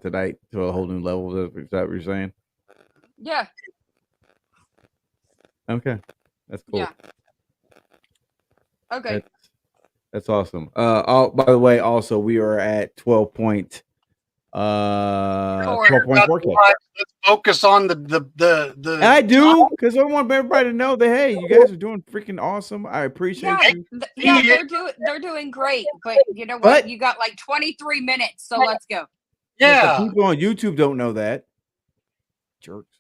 tonight to a whole new level. Is that what you're saying? Yeah. Okay, that's cool. Yeah. Okay. That's awesome. By the way, also we are at 12.4K. Let's focus on the. I do, because I want everybody to know that hey, you guys are doing freaking awesome. I appreciate you. Yeah, they're doing great. But you know what? You got like 23 minutes, so let's go. Yeah. But people on YouTube don't know that. Jerks.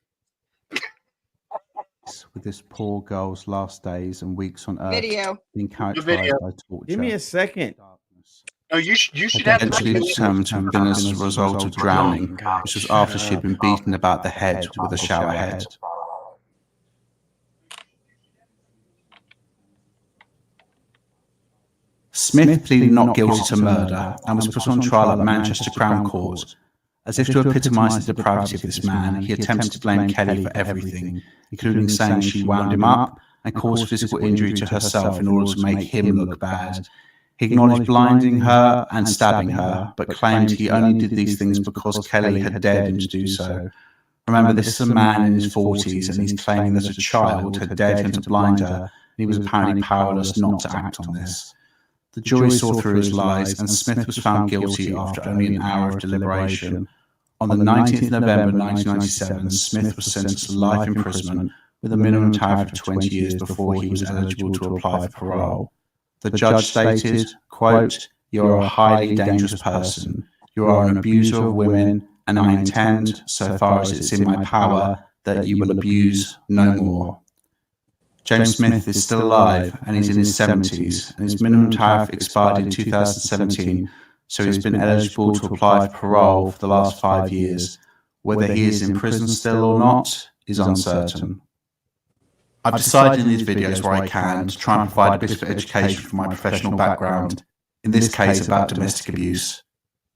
With this poor girl's last days and weeks on Earth Video. being characterized by torture. Give me a second. No, you should have eventually determined to have been as a result of drowning, which was after she had been beaten about the head with a shower head. Smith pleaded not guilty to murder and was put on trial at Manchester Crown Court. As if to epitomise the depravity of this man, he attempted to blame Kelly for everything, including saying she wound him up and caused physical injury to herself in order to make him look bad. He acknowledged blinding her and stabbing her, but claimed he only did these things because Kelly had dared him to do so. Remember, this is a man in his 40s, and he's claiming that a child had dared him to blind her, and he was apparently powerless not to act on this. The jury saw through his lies, and Smith was found guilty after only an hour of deliberation. On the 19th of November 1997, Smith was sentenced to life imprisonment with a minimum tariff of 20 years before he was eligible to apply for parole. The judge stated, quote, "You are a highly dangerous person. You are an abuser of women, and I intend, so far as it's in my power, that you will abuse no more." James Smith is still alive, and he's in his 70s, and his minimum tariff expired in 2017, so he's been eligible to apply for parole for the last 5 years. Whether he is in prison still or not is uncertain. I've decided in these videos where I can to try and provide a bit of education from my professional background, in this case about domestic abuse.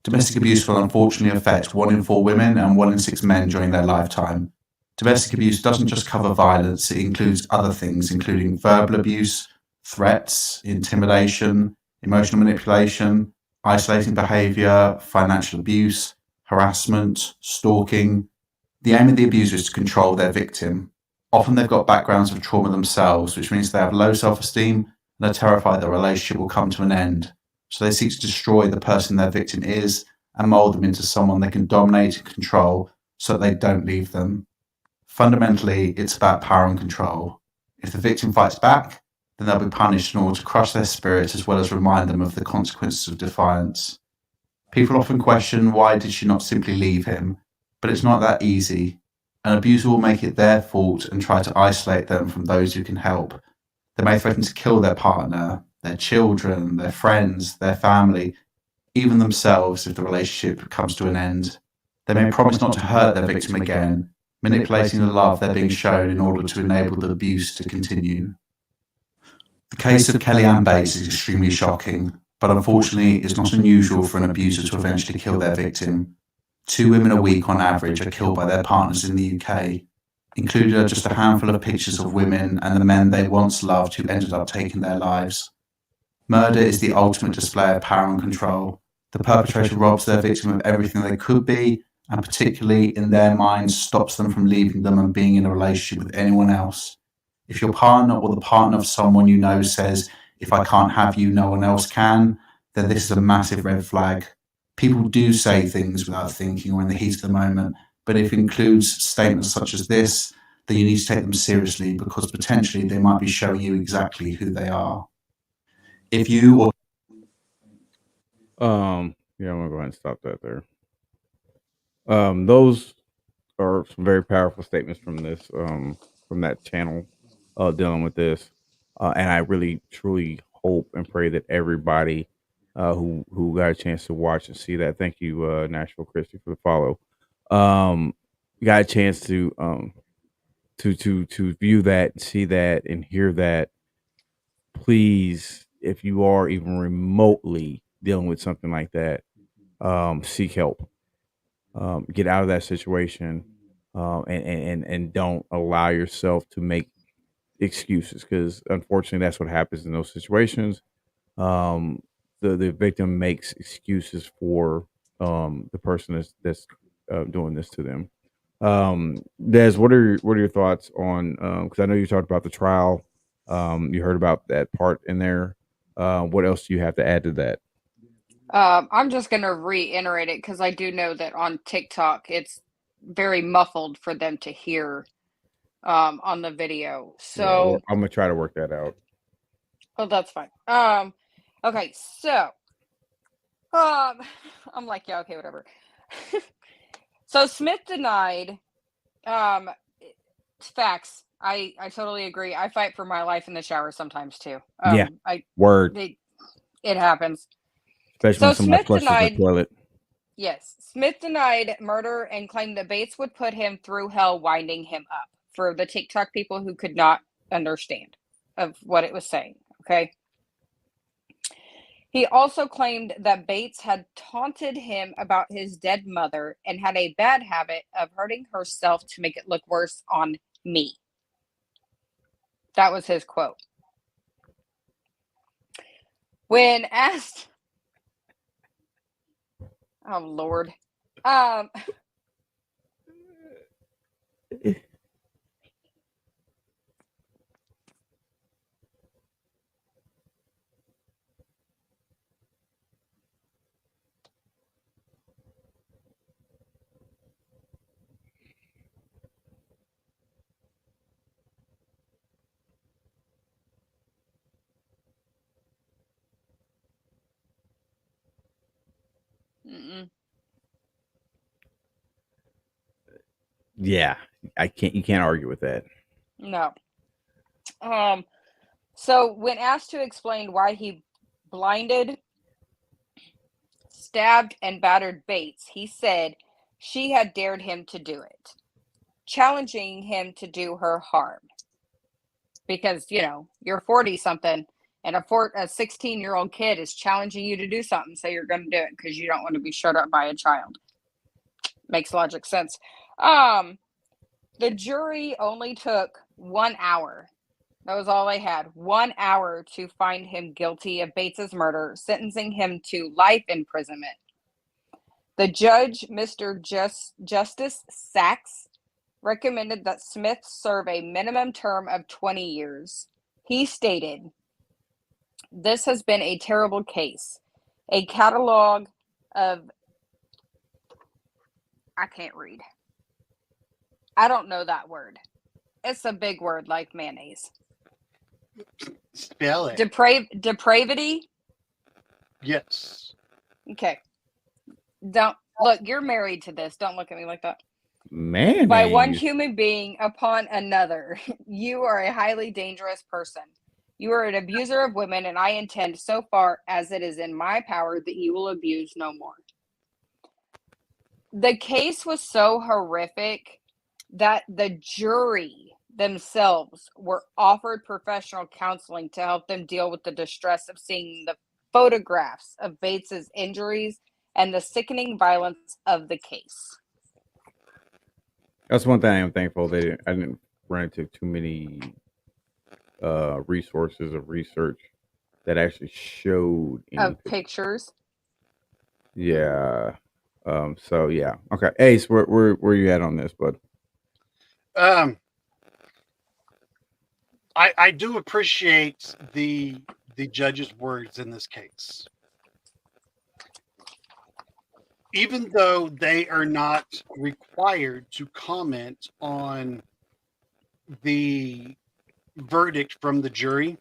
Domestic abuse will unfortunately affect 1 in 4 women and 1 in 6 men during their lifetime. Domestic abuse doesn't just cover violence, it includes other things, including verbal abuse, threats, intimidation, emotional manipulation, isolating behaviour, financial abuse, harassment, stalking. The aim of the abuser is to control their victim. Often they've got backgrounds of trauma themselves, which means they have low self-esteem and are terrified the relationship will come to an end. So they seek to destroy the person their victim is and mould them into someone they can dominate and control so that they don't leave them. Fundamentally, it's about power and control. If the victim fights back, then they'll be punished in order to crush their spirit as well as remind them of the consequences of defiance. People often question, why did she not simply leave him? But it's not that easy. An abuser will make it their fault and try to isolate them from those who can help. They may threaten to kill their partner, their children, their friends, their family, even themselves if the relationship comes to an end. They may promise not to hurt their victim again, manipulating the love they're being shown in order to enable the abuse to continue. The case of Kellyanne Bates is extremely shocking, but unfortunately it's not unusual for an abuser to eventually kill their victim. 2 women a week on average are killed by their partners in the UK. Included are just a handful of pictures of women and the men they once loved who ended up taking their lives. Murder is the ultimate display of power and control. The perpetrator robs their victim of everything they could be, and particularly in their minds stops them from leaving them and being in a relationship with anyone else. If your partner or the partner of someone you know says, "If I can't have you, no one else can," then this is a massive red flag. People do say things without thinking or in the heat of the moment, but if it includes statements such as this, then you need to take them seriously because potentially they might be showing you exactly who they are. If you or yeah, I'm gonna go ahead and stop that there. Those are some very powerful statements from this from that channel dealing with this. And I really truly hope and pray that everybody who got a chance to watch and see that. Thank you, Nashville Christy, for the follow. Got a chance to view that, see that, and hear that. Please, if you are even remotely dealing with something like that, seek help. Get out of that situation, and don't allow yourself to make excuses, because unfortunately that's what happens in those situations. Um, the victim makes excuses for the person that's doing this to them. Des, what are your thoughts on? Because I know you talked about the trial. You heard about that part in there. What else do you have to add to that? I'm just gonna reiterate it because I do know that on TikTok it's very muffled for them to hear on the video. Yeah, So, I'm gonna try to work that out. oh, that's fine. Okay, so I'm like, yeah, okay, whatever. So Smith denied. Um, Facts. I totally agree. I fight for my life in the shower sometimes too. Yeah, I word. it happens. Especially when So somebody Smith flushes the denied. toilet. Yes, Smith denied murder and claimed that Bates would put him through hell, winding him up. For the TikTok people who could not understand of what it was saying. Okay. He also claimed that Bates had taunted him about his dead mother and had a bad habit of hurting herself to make it look worse on me. That was his quote. When asked, oh Lord, um, Yeah, I can't. You can't argue with that. no. Um, so when asked to explain why he blinded, stabbed, and battered Bates, he said she had dared him to do it, challenging him to do her harm. Because, you're 40 something and a 16-year-old kid is challenging you to do something, so you're going to do it because you don't want to be shut up by a child. Makes logic sense. The jury only took 1 hour. That was all they had. 1 hour to find him guilty of Bates's murder, sentencing him to life imprisonment. The judge, Mr. Justice Sachs, recommended that Smith serve a minimum term of 20 years. He stated, "This has been a terrible case, a catalog of," I can't read. I don't know that word. It's a big word like mayonnaise. Spell it. Depravity? Yes. Okay. Don't look, you're married to this. Don't look at me like that. Man, By one human being upon another. You are a highly dangerous person. You are an abuser of women, and I intend so far as it is in my power that you will abuse no more. The case was so horrific that the jury themselves were offered professional counseling to help them deal with the distress of seeing the photographs of Bates's injuries and the sickening violence of the case. That's one thing I'm thankful I didn't run into too many resources of research that actually showed anything. Of pictures. Yeah. So yeah. Okay. Ace, where you at on this, bud? I do appreciate the judge's words in this case. Even though they are not required to comment on the verdict from the jury,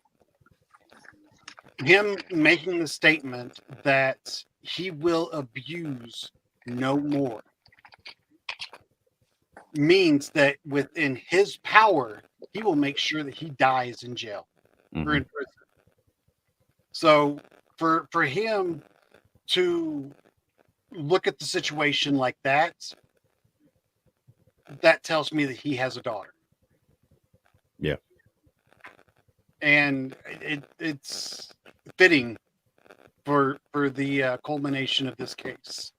him making the statement that he will abuse no more means that within his power, he will make sure that he dies in jail or in prison. So for him to look at the situation like that tells me that he has a daughter. Yeah. And it's fitting for the culmination of this case.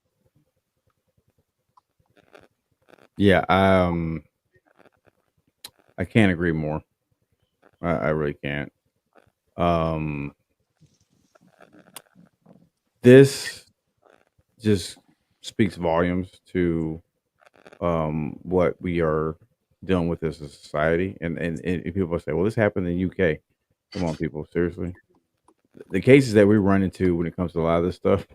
Yeah, I can't agree more. I really can't. Um, this just speaks volumes to what we are dealing with as a society. And people say, well, this happened in the UK. Come on, people, seriously. The cases that we run into when it comes to a lot of this stuff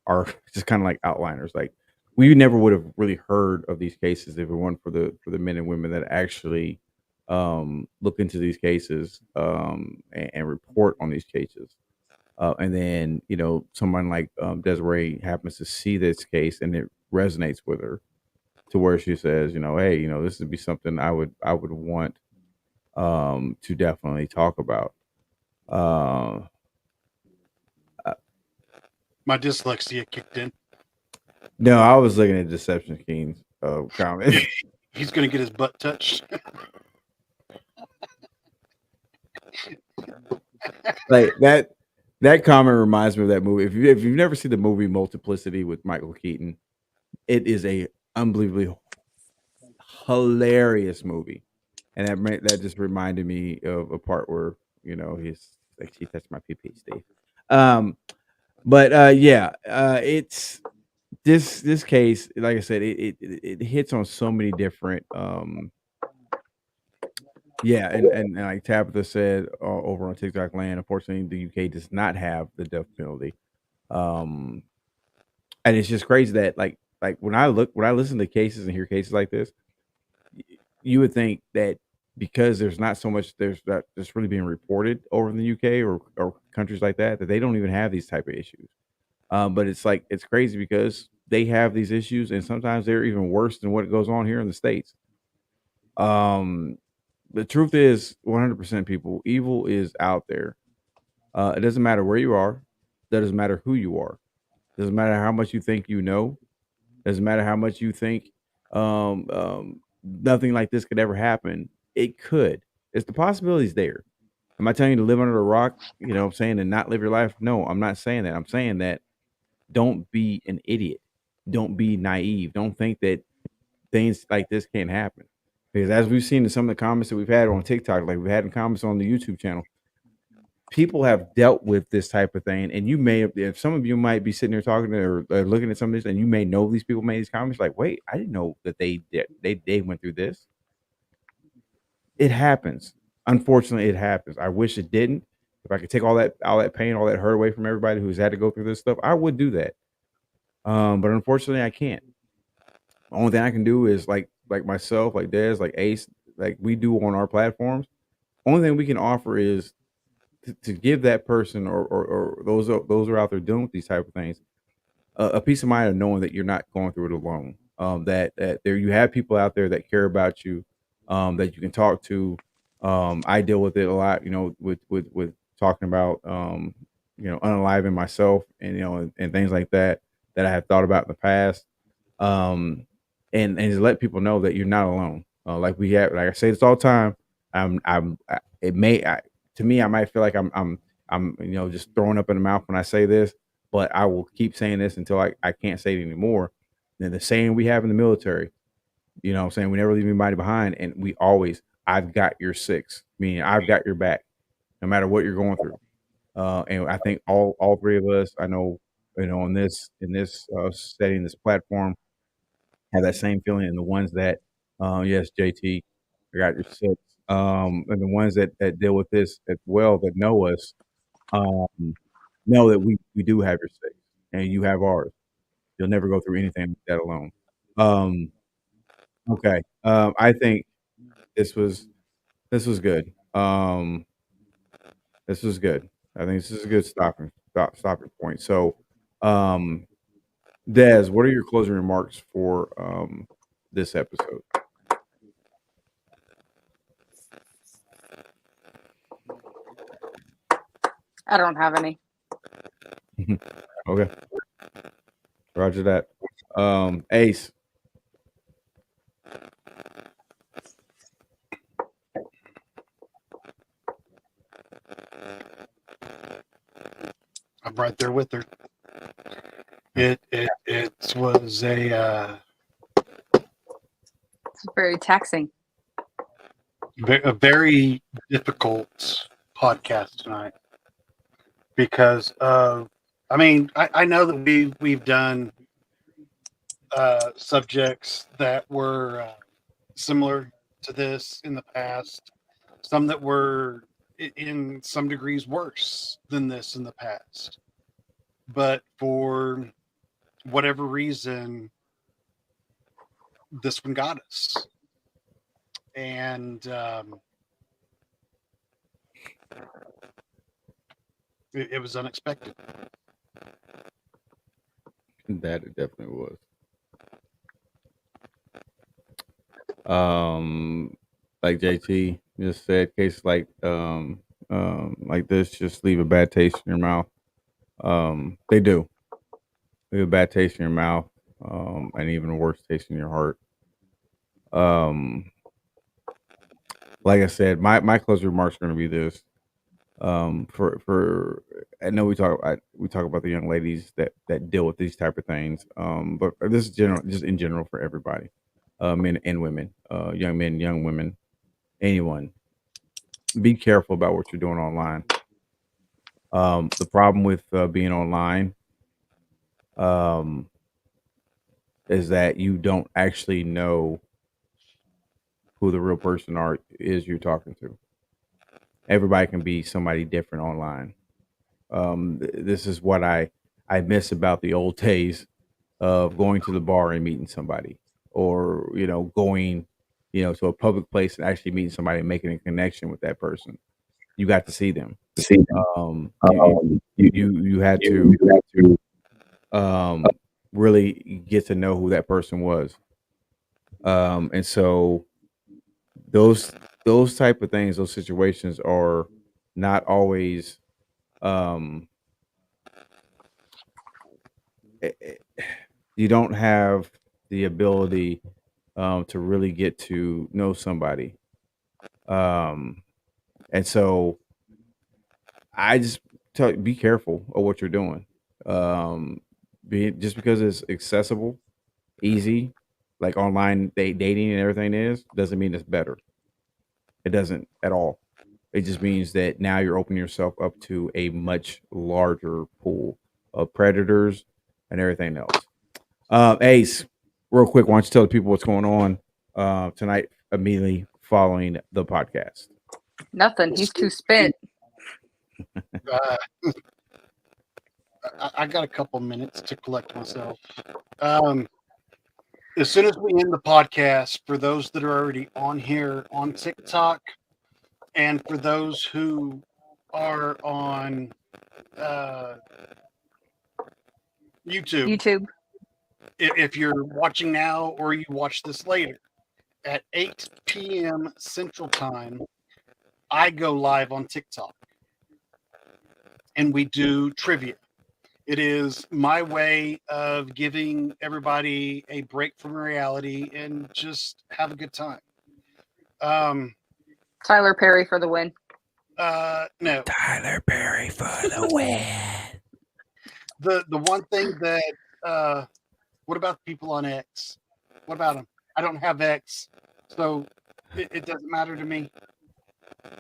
are just kind of like outliners. Like we never would have really heard of these cases if it weren't for the men and women that actually look into these cases and report on these cases. And then someone like Desiree happens to see this case and it resonates with her to where she says, hey, this would be something I would want to definitely talk about. Uh, My dyslexia kicked in. no, I was looking at Deception King's comment. He's going to get his butt touched. Like that comment reminds me of that movie. If you've never seen the movie Multiplicity with Michael Keaton, it is a unbelievably hilarious movie, and that just reminded me of a part where he's like, "She touched my pee, Steve." Um, but yeah, it's this case. Like I said, it hits on so many different. Yeah, and like Tabitha said over on TikTok land, unfortunately, the UK does not have the death penalty. Um, and it's just crazy that when I listen to cases and hear cases like this, you would think that because there's not so much that's really being reported over in the UK or countries like that they don't even have these type of issues. But it's crazy because they have these issues and sometimes they're even worse than what goes on here in the States. Um, the truth is 100% people, evil is out there. It doesn't matter where you are, doesn't matter who you are, doesn't matter how much you think you know, doesn't matter how much you think nothing like this could ever happen. It could. It's the possibilities there. Am I telling you to live under a rock? What I'm saying, and not live your life? No, I'm not saying that. I'm saying that don't be an idiot. Don't be naive. Don't think that things like this can't happen. Because as we've seen in some of the comments that we've had on TikTok, like we've had in comments on the YouTube channel, people have dealt with this type of thing, and you may have, if some of you might be sitting there talking or looking at some of this, and you may know these people made these comments, like, wait, I didn't know that they did, they went through this. It happens. Unfortunately, it happens. I wish it didn't. If I could take all that pain, all that hurt away from everybody who's had to go through this stuff, I would do that. But unfortunately, I can't. The only thing I can do is like myself, like Des, like Ace, like we do on our platforms. Only thing we can offer is to give that person or those are out there dealing with these type of things a peace of mind of knowing that you're not going through it alone. That there you have people out there that care about you, that you can talk to. I deal with it a lot, with talking about unaliving myself and and things like that I have thought about in the past. Um, and to let people know that you're not alone. Like I say this all the time. It may to me I might feel like I'm just throwing up in the mouth when I say this, but I will keep saying this until I can't say it anymore. And the saying we have in the military, what I'm saying, we never leave anybody behind, and we always, I've got your six, meaning I've got your back, no matter what you're going through. And I think all three of us, I know, in this setting, this platform, have that same feeling. And the ones that, yes, JT, I got your six. And the ones that deal with this as well, that know us, um, know that we do have your six, and you have ours. You'll never go through anything like that alone. Um, okay. I think this was this was good. This was good. I think this is a good stopping point. So, um, Des, what are your closing remarks for this episode? I don't have any. Okay, Roger that. Ace. I'm right there with her. It was a It's very taxing. A very difficult podcast tonight because I mean, I know that we've done subjects that were similar to this in the past, some that were in some degrees worse than this in the past, but for whatever reason, this one got us, and it was unexpected. That it definitely was. Like JT just said, cases like this just leave a bad taste in your mouth. They do leave a bad taste in your mouth, and even a worse taste in your heart. Um, like I said, my closing remarks are going to be this. For I know we talk about the young ladies that deal with these type of things. But this is general, just in general for everybody, men and women, young men, young women, anyone. Be careful about what you're doing online. The problem with being online um, is that you don't actually know who the real person is you're talking to. Everybody can be somebody different online. This is what I miss about the old days of going to the bar and meeting somebody, or going to a public place and actually meeting somebody and making a connection with that person. You got to see them. See them. You had to um, really get to know who that person was. And so those type of things, those situations are not always um, you don't have the ability to really get to know somebody. Um, and so I just tell be careful of what you're doing. Um, just because it's accessible, easy, like online dating and everything doesn't mean it's better. It doesn't at all. It just means that now you're opening yourself up to a much larger pool of predators and everything else. Ace, real quick, why don't you tell the people what's going on tonight immediately following the podcast? Nothing. He's too spent. I got a couple minutes to collect myself. As soon as we end the podcast, for those that are already on here on TikTok, and for those who are on YouTube, if you're watching now or you watch this later, at 8 p.m. Central Time, I go live on TikTok, and we do trivia. It is my way of giving everybody a break from reality and just have a good time. Tyler Perry for the win. No. Tyler Perry for the win. The one thing that what about the people on X? What about them? I don't have X, so it doesn't matter to me.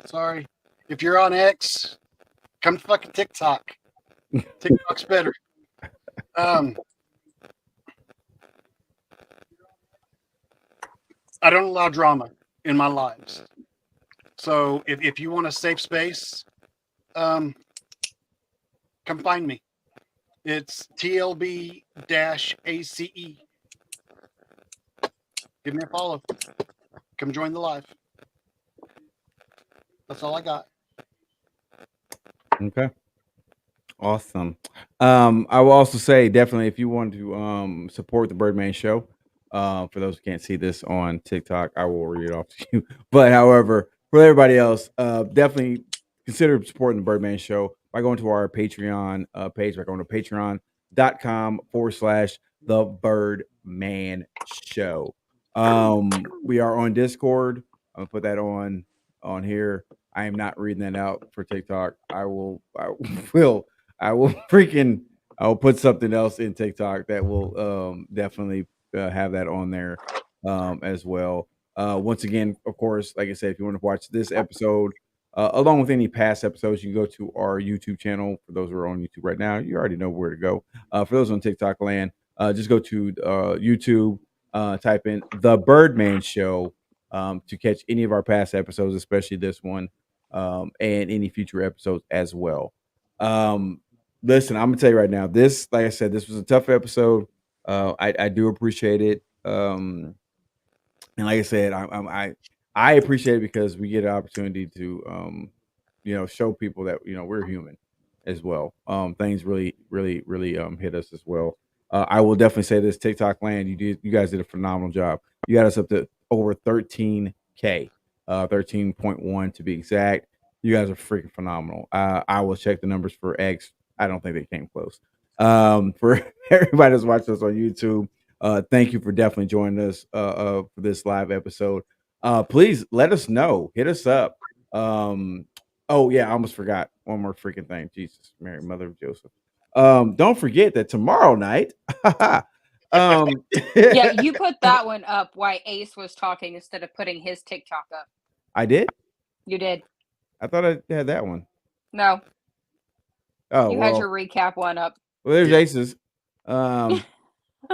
Sorry. If you're on X, come to fucking TikTok. TikTok's better. I don't allow drama in my lives. So if you want a safe space, come find me. It's TLB-ACE. Give me a follow. Come join the live. That's all I got. Okay. Awesome. I will also say definitely if you want to support the Birdman show, for those who can't see this on TikTok, I will read it off to you. But however, for everybody else, definitely consider supporting the Birdman show by going to our Patreon page, by going to patreon.com/the Birdman show. We are on Discord. I'm gonna put that on here. I am not reading that out for TikTok. I will I'll put something else in TikTok that will definitely have that on there as well. Once again, of course, like I said, if you want to watch this episode, along with any past episodes, you can go to our YouTube channel. For those who are on YouTube right now, you already know where to go. For those on TikTok land, just go to YouTube, type in The Birdman Show to catch any of our past episodes, especially this one, and any future episodes as well. Listen, I'm gonna tell you right now, this, like I said, this was a tough episode. I do appreciate it. And like I said, I appreciate it because we get an opportunity to show people that we're human as well. Things really hit us as well. I will definitely say this, TikTok land, you guys did a phenomenal job. You got us up to over 13K, 13.1 to be exact. You guys are freaking phenomenal. I will check the numbers for X. I don't think they came close. For everybody that's watching us on YouTube, thank you for definitely joining us for this live episode. Please let us know. Hit us up. Oh yeah, I almost forgot one more freaking thing. Jesus, Mary, Mother of Joseph. Don't forget that tomorrow night. um, Yeah, you put that one up while Ace was talking instead of putting his TikTok up. I did. You did. I thought I had that one. No, Oh you well. had your recap one up. Well, there's Yeah. Aces. Falling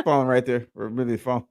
right there. Or maybe falling.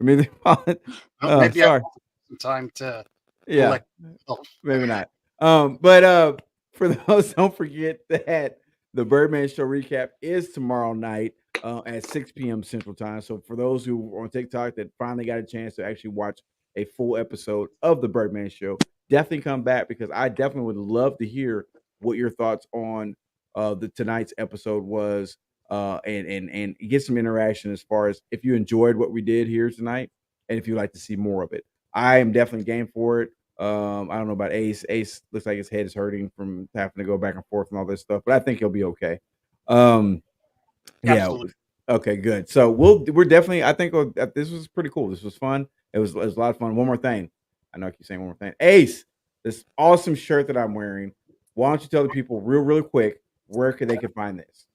Maybe falling. Well, maybe Sorry. some time to Yeah. collect. Oh, Maybe not. But for those, don't forget that the Birdman Show recap is tomorrow night at 6 p.m. Central Time. So for those who are on TikTok that finally got a chance to actually watch a full episode of the Birdman Show, definitely come back because I definitely would love to hear what your thoughts on the tonight's episode was, and get some interaction as far as if you enjoyed what we did here tonight and if you'd like to see more of it. I am definitely game for it. I don't know about Ace. Ace looks like his head is hurting from having to go back and forth and all this stuff, but I think he'll be okay. Yeah. absolutely. Okay, good. So we're definitely. I think this was pretty cool. This was fun. It was a lot of fun. One more thing. I know I keep saying one more thing. Ace, this awesome shirt that I'm wearing. Why don't you tell the people really quick where they can find this?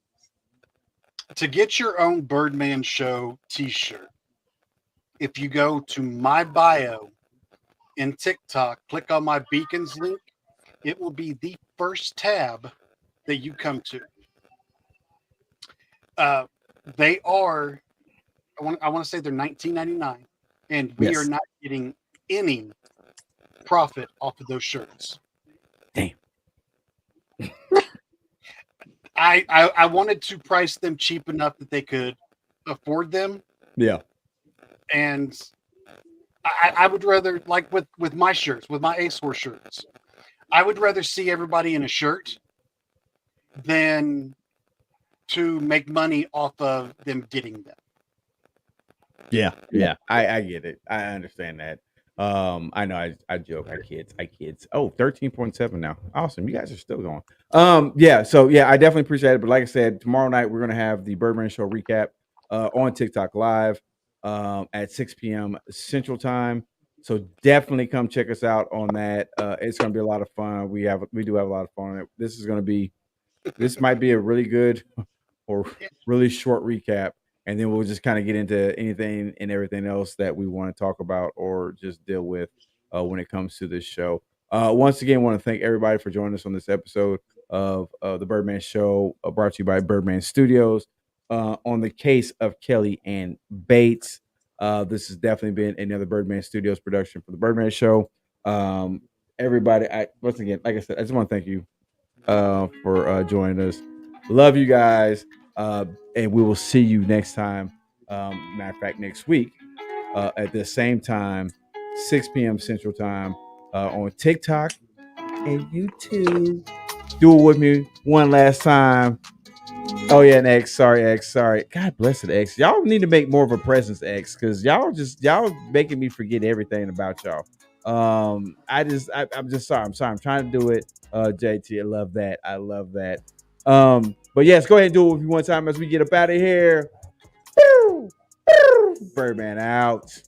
To get your own Birdman Show T-shirt, if you go to my bio in TikTok, click on my beacons link, it will be the first tab that you come to. They are, I want to say they're $19.99, and we are not getting any profit off of those shirts. Damn. I wanted to price them cheap enough that they could afford them. Yeah. And I would rather, like with my shirts, with my Ace Horse shirts, I would rather see everybody in a shirt than to make money off of them getting them. Yeah. I get it. I understand that. I know I joke. I kids. Oh, 13.7 now. Awesome. You guys are still going. Yeah. So yeah, I definitely appreciate it. But like I said, tomorrow night we're gonna have the Birdman Show recap on TikTok live at 6 p.m. Central Time. So definitely come check us out on that. It's gonna be a lot of fun. We do have a lot of fun on it. This might be a really good or really short recap, and then we'll just kind of get into anything and everything else that we want to talk about or just deal with when it comes to this show. Once again, I want to thank everybody for joining us on this episode of the Birdman Show, brought to you by Birdman Studios. On the case of Kelly and Bates, this has definitely been another Birdman Studios production for the Birdman Show. Everybody, once again, like I said, I just want to thank you for joining us. Love you guys, and we will see you next time. Matter of fact, next week at the same time, 6 p.m. Central Time on TikTok and YouTube. Do it with me one last time. Oh yeah, and X. Sorry. God bless it, X. Y'all need to make more of a presence, X, because y'all making me forget everything about y'all. I'm just sorry. I'm sorry. I'm trying to do it. JT, I love that. But yes, go ahead and do it with me one time as we get up out of here. Birdman out.